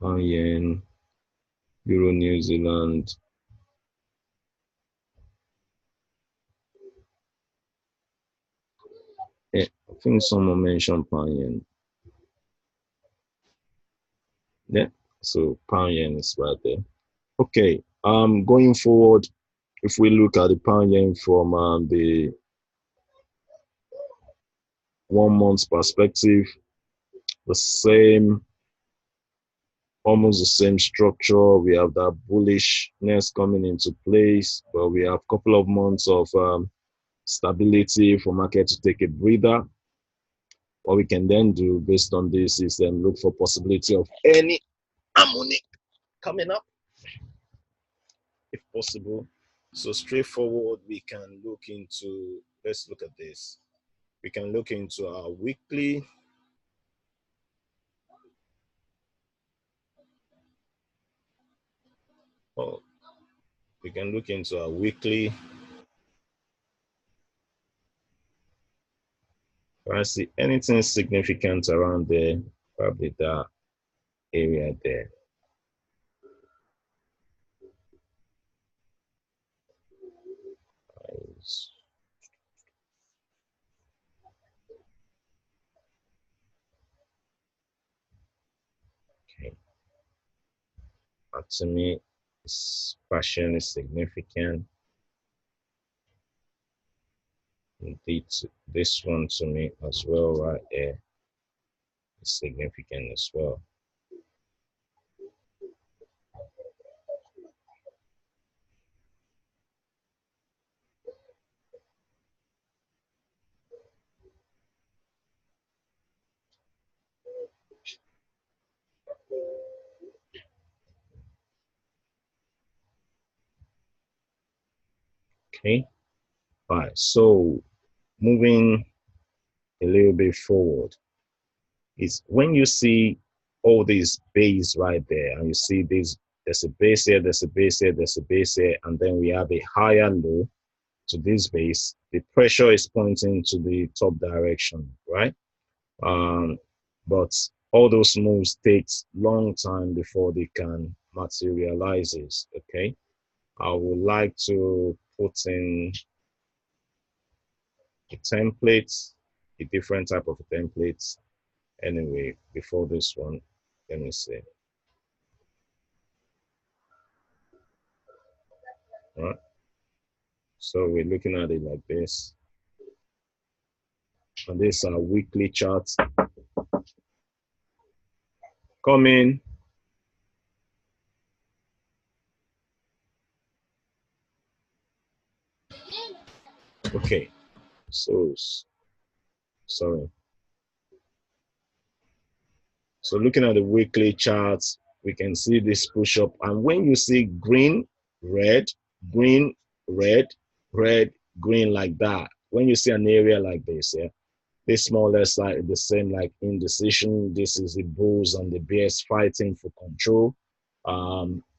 Pound yen, Euro New Zealand. Yeah, I think someone mentioned pound yen. Yeah. So pound yen is right there. Okay. Going forward, if we look at the pound yen from the 1 month perspective, the same, almost the same structure. We have that bullishness coming into place, but we have a couple of months of stability for market to take a breather. What we can then do based on this is then look for possibility of any harmonic coming up, if possible. So straightforward, we can look into, let's look at this. We can look into our weekly. Oh, we can look into our weekly. If I see anything significant around there, probably that area there. Okay, but to me, this passion is significant. Indeed, this one to me as well, right there, is significant as well. Okay, all right. So moving a little bit forward is when you see all these bays right there, and you see this, there's a base here, there's a base here, there's a base here, and then we have a higher low to this base. The pressure is pointing to the top direction, right? Um, but all those moves takes long time before they can materialize. Okay, I would like to put in a template, a different type of template. Anyway, before this one, let me see. All right. So we're looking at it like this. And this is our weekly chart. Come in. Okay. So sorry. So looking at the weekly charts, we can see this push up. And when you see green, red, green, red, red, green like that, when you see an area like this, yeah, this more or less like the same like indecision. This is the bulls and the bears fighting for control.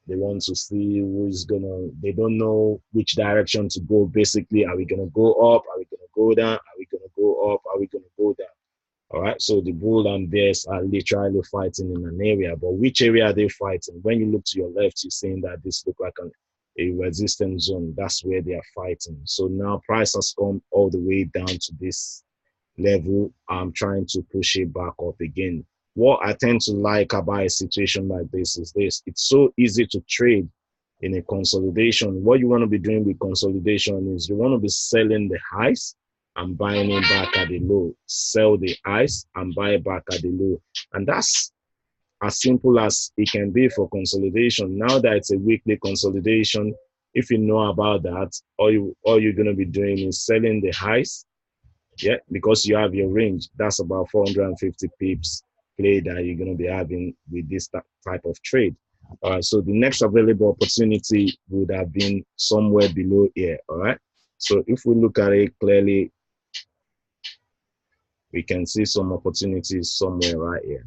They want to see who's gonna, they don't know which direction to go. Basically, are we gonna go up? Are we gonna go down? Are we gonna go up? Are we gonna go down? All right. So the bull and bears are literally fighting in an area, but which area are they fighting? When you look to your left, you're seeing that this look like a resistance zone. That's where they are fighting. So now price has come all the way down to this level. I'm trying to push it back up again. What I tend to like about a situation like this is this: it's so easy to trade in a consolidation. What you want to be doing with consolidation is you want to be selling the highs and buying it back at the low, sell the highs and buy it back at the low. And that's as simple as it can be for consolidation. Now that it's a weekly consolidation, if you know about that, all you're gonna be doing is selling the highs, yeah, because you have your range. That's about 450 pips play that you're gonna be having with this type of trade. So the next available opportunity would have been somewhere below here. All right. So if we look at it clearly, we can see some opportunities somewhere right here.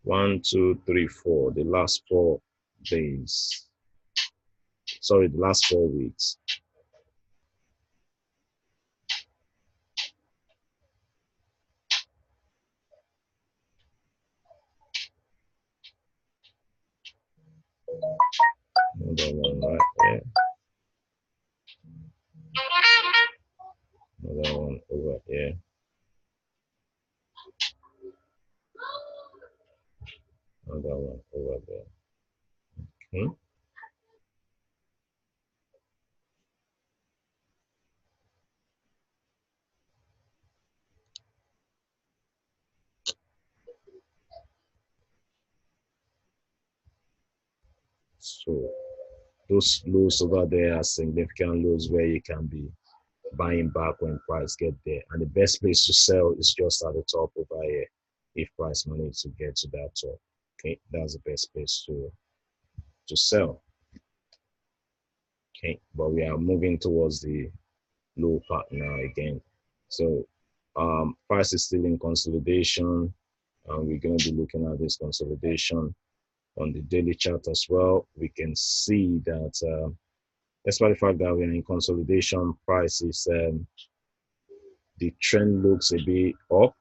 1, 2, 3, 4. The last 4 days. Sorry, the last 4 weeks. Another one right here. Another one over here. Another one over there. Hmm? So those lows over there are significant lows where you can be buying back when price get there. And the best place to sell is just at the top over here if price managed to get to that top. Okay, that's the best place to sell. Okay, but we are moving towards the low part now again. So price is still in consolidation, and we're going to be looking at this consolidation on the daily chart as well. We can see that despite the fact that we're in consolidation, prices the trend looks a bit up,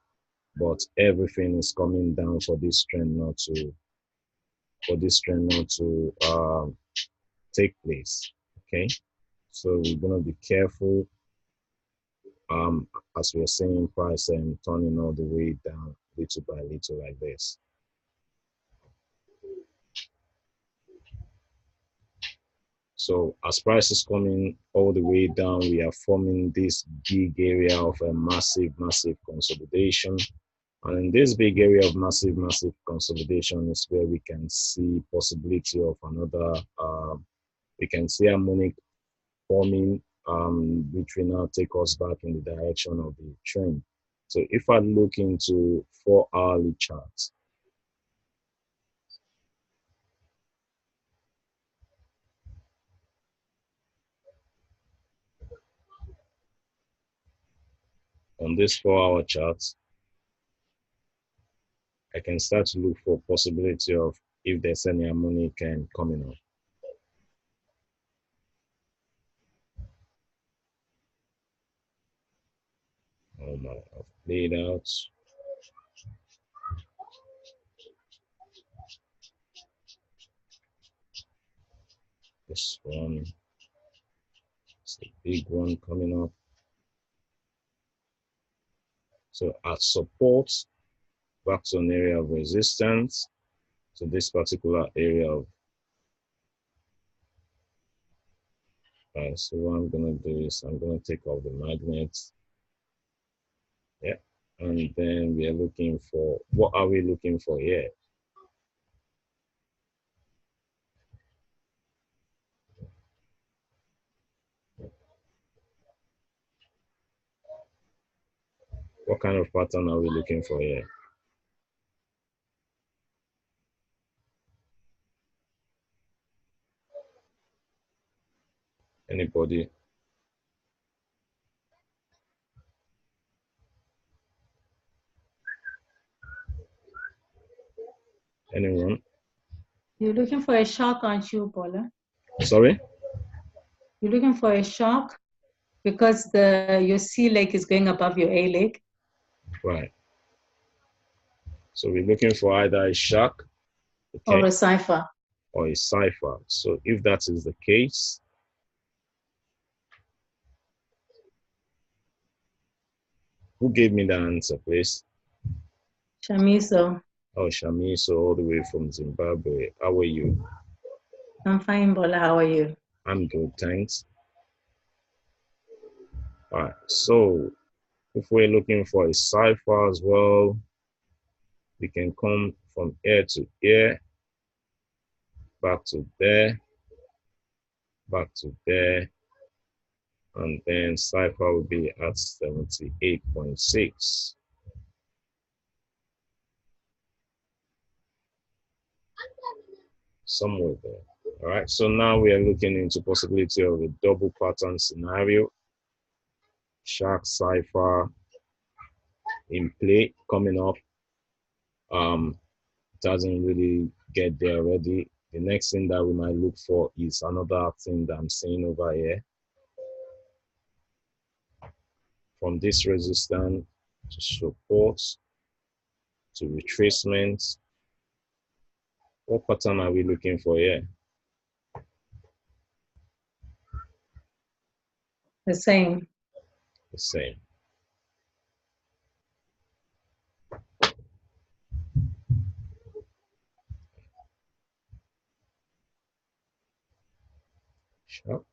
but everything is coming down for this trend not to take place. Okay, so we're gonna be careful as we're seeing price and turning all the way down little by little like this. So as price is coming all the way down, we are forming this big area of a massive consolidation. And in this big area of massive consolidation is where we can see possibility of another, we can see harmonic forming, which will now take us back in the direction of the trend. So if I look into 4-hourly charts, on this 4-hour chart, I can start to look for possibility of if there's any harmonic coming up. Oh my, I've played out. This one, it's a big one coming up. So at support, back to an area of resistance. So this particular area of, so what I'm gonna do is I'm gonna take off the magnets. Yeah, and then we are looking for, what are we looking for here? What kind of pattern are we looking for here? Anybody? Anyone? You're looking for a shark, aren't you, Paula? Sorry? You're looking for a shark because your C leg is going above your A leg. Right. So we're looking for either a shark, okay, Or a cipher. or a cipher. So if that is the case, who gave me the answer, please? Shamiso. Oh, Shamiso, all the way from Zimbabwe. How are you? I'm fine, Bola. How are you? I'm good, thanks. All right, so if we're looking for a cipher as well, we can come from here to here, back to there, back to there, and then cipher will be at 78.6. Somewhere there. All right, so now we are looking into possibility of a double pattern scenario. Shark cipher in play coming up. It doesn't really get there already. The next thing that we might look for is another thing that I'm seeing over here. From this resistance to support to retracement. What pattern are we looking for here? The same. The same. Shark.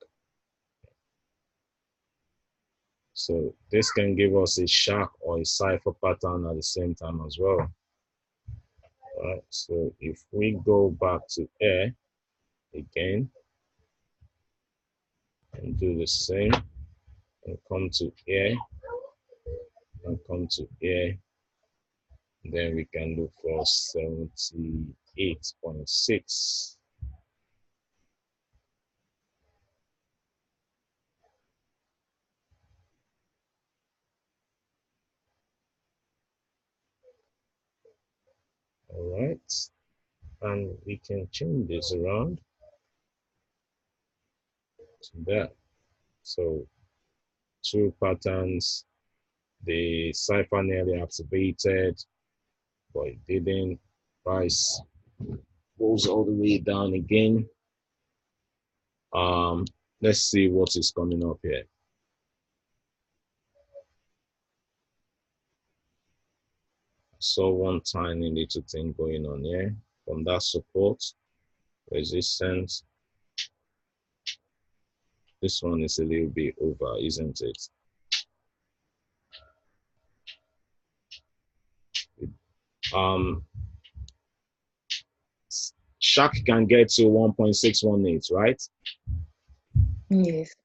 So this can give us a shark or a cipher pattern at the same time as well. All right, so if we go back to air again and do the same and come to air and come to air, then we can look for 78.6. All right, and we can change this around to that. So two patterns, the cipher nearly activated, but it didn't. Price goes all the way down again. Let's see what is coming up here. Saw one tiny little thing going on here from that support resistance. This one is a little bit over, isn't it? Shark can get to 1.618, right? Yes.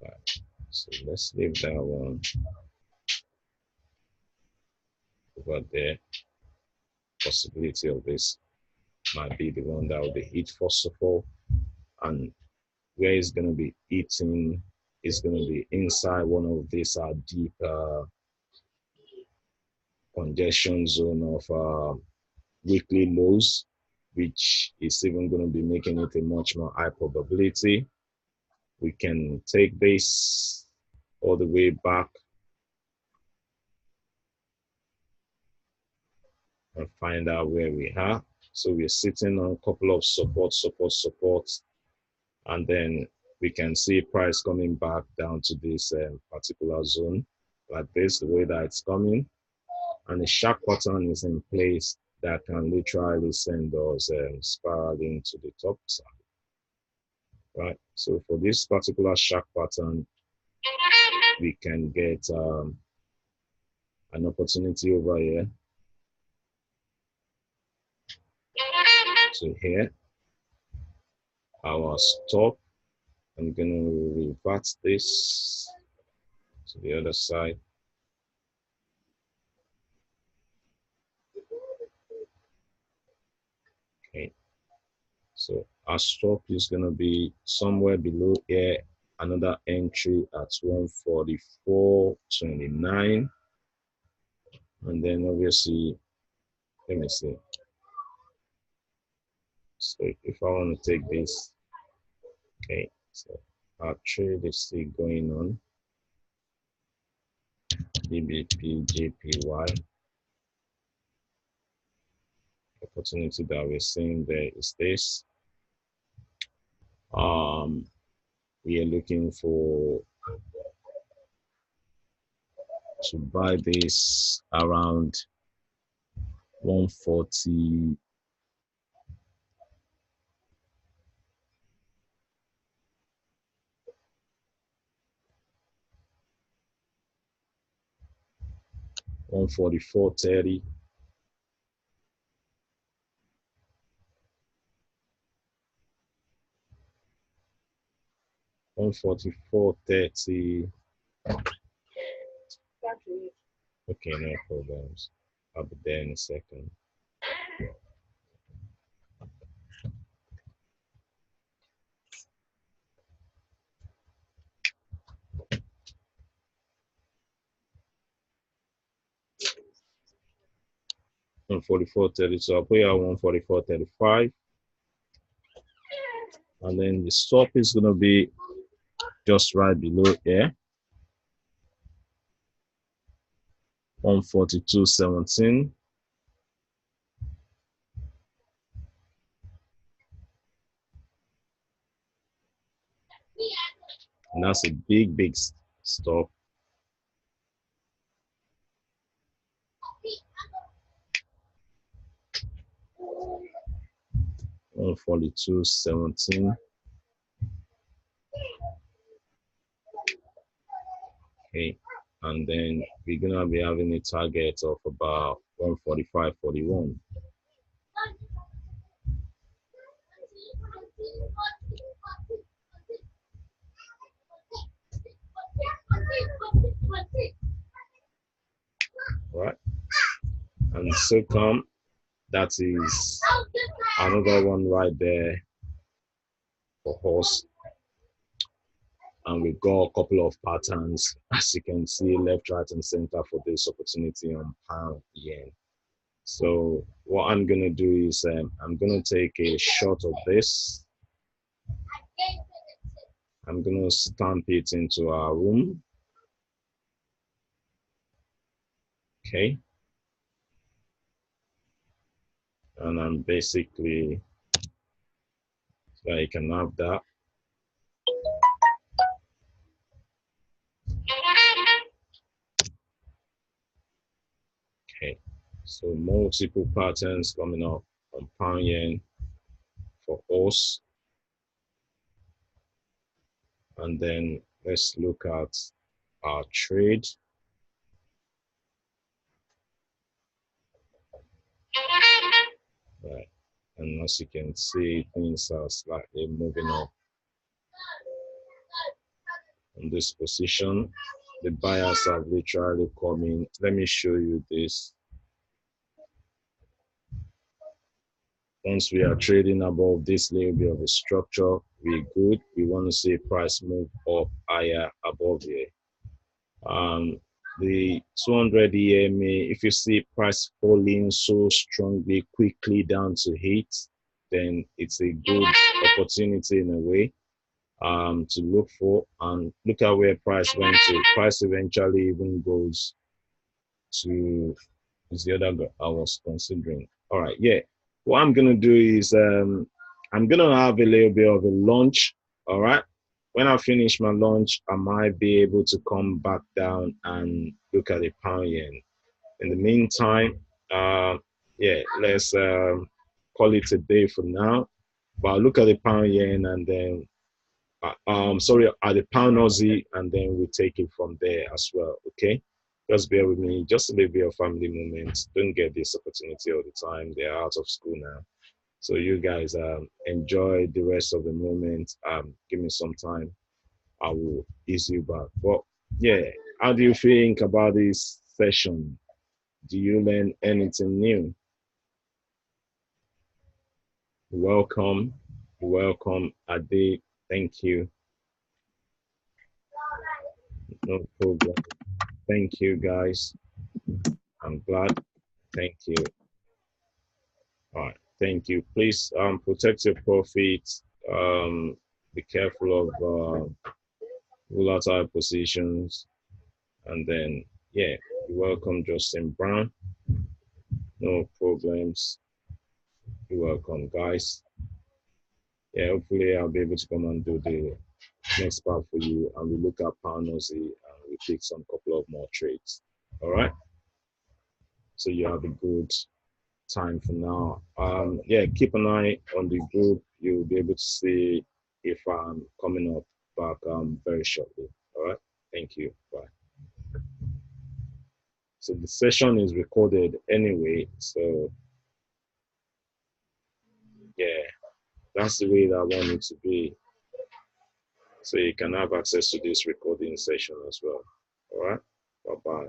Right. So let's leave that one over there. Possibility of this might be the one that will be hit first of all, and where it's going to be eating is going to be inside one of these deep congestion zone of weekly lows, which is even going to be making it a much more high probability. We can take this all the way back and find out where we are. So we're sitting on a couple of supports, and then we can see price coming back down to this particular zone like this, the way that it's coming. And the sharp pattern is in place that can literally send us spiraling to the top side. Right, so for this particular sharp pattern, we can get an opportunity over here to here. Our stop, I'm going to revert this to the other side. Okay, so our stop is going to be somewhere below here, another entry at 144.29, and then obviously, let me see. So if I want to take this, okay, so our trade is still going on. BBP, JPY. Opportunity that we're seeing there is this. We are looking for to buy this around 140. 144.30. 144.30. Okay, no problems. I'll be there in a second. On 44.30, so I'll put you at 144.35, and then the stop is gonna be just right below here, 142.17. And that's a big stop. 142.17. Okay, and then we're gonna be having a target of about 145.41. Right, and so come that is another one right there for us. And we've got a couple of patterns, as you can see, left, right, and center for this opportunity on pound yen. So what I'm gonna do is I'm gonna take a shot of this. I'm gonna stamp it into our room. Okay. And I'm basically, so I can have that. Okay. So multiple patterns coming up on pound yen for us. And then let's look at our trade. Right. And as you can see, things are slightly moving up in this position. The buyers have literally come in. Let me show you this. Once we are trading above this little bit of a structure, we're good. We want to see price move up higher above here. The 200 EMA, if you see price falling so strongly quickly down to 8, then it's a good opportunity in a way to look for. And look at where price went to. Price eventually even goes to, is the other I was considering. All right, yeah. What I'm gonna do is I'm gonna have a little bit of a lunch. All right. When I finish my lunch, I might be able to come back down and look at the pound yen. In the meantime, yeah, let's call it a day for now. But I'll look at the pound yen and then sorry, at the pound Aussie, and then we take it from there as well. Okay, just bear with me. Just a little bit of family moments. Don't get this opportunity all the time. They're out of school now, so you guys enjoy the rest of the moment. Give me some time. I will ease you back. But yeah, how do you think about this session? Do you learn anything new? Welcome, welcome, Ade. Thank you. No problem. Thank you, guys. I'm glad. Thank you. All right. Thank you. Please protect your profits. Be careful of volatile positions. And then, yeah, you're welcome, Justin Brown. No problems. You're welcome, guys. Yeah, hopefully I'll be able to come and do the next part for you. And we look at pound Aussie and we pick some couple of more trades. All right. So you have a good time for now. Yeah, keep an eye on the group. You'll be able to see if I'm coming up back very shortly. All right. Thank you. Bye. So the session is recorded anyway. So yeah, that's the way that I want it to be. So you can have access to this recording session as well. All right. Bye bye.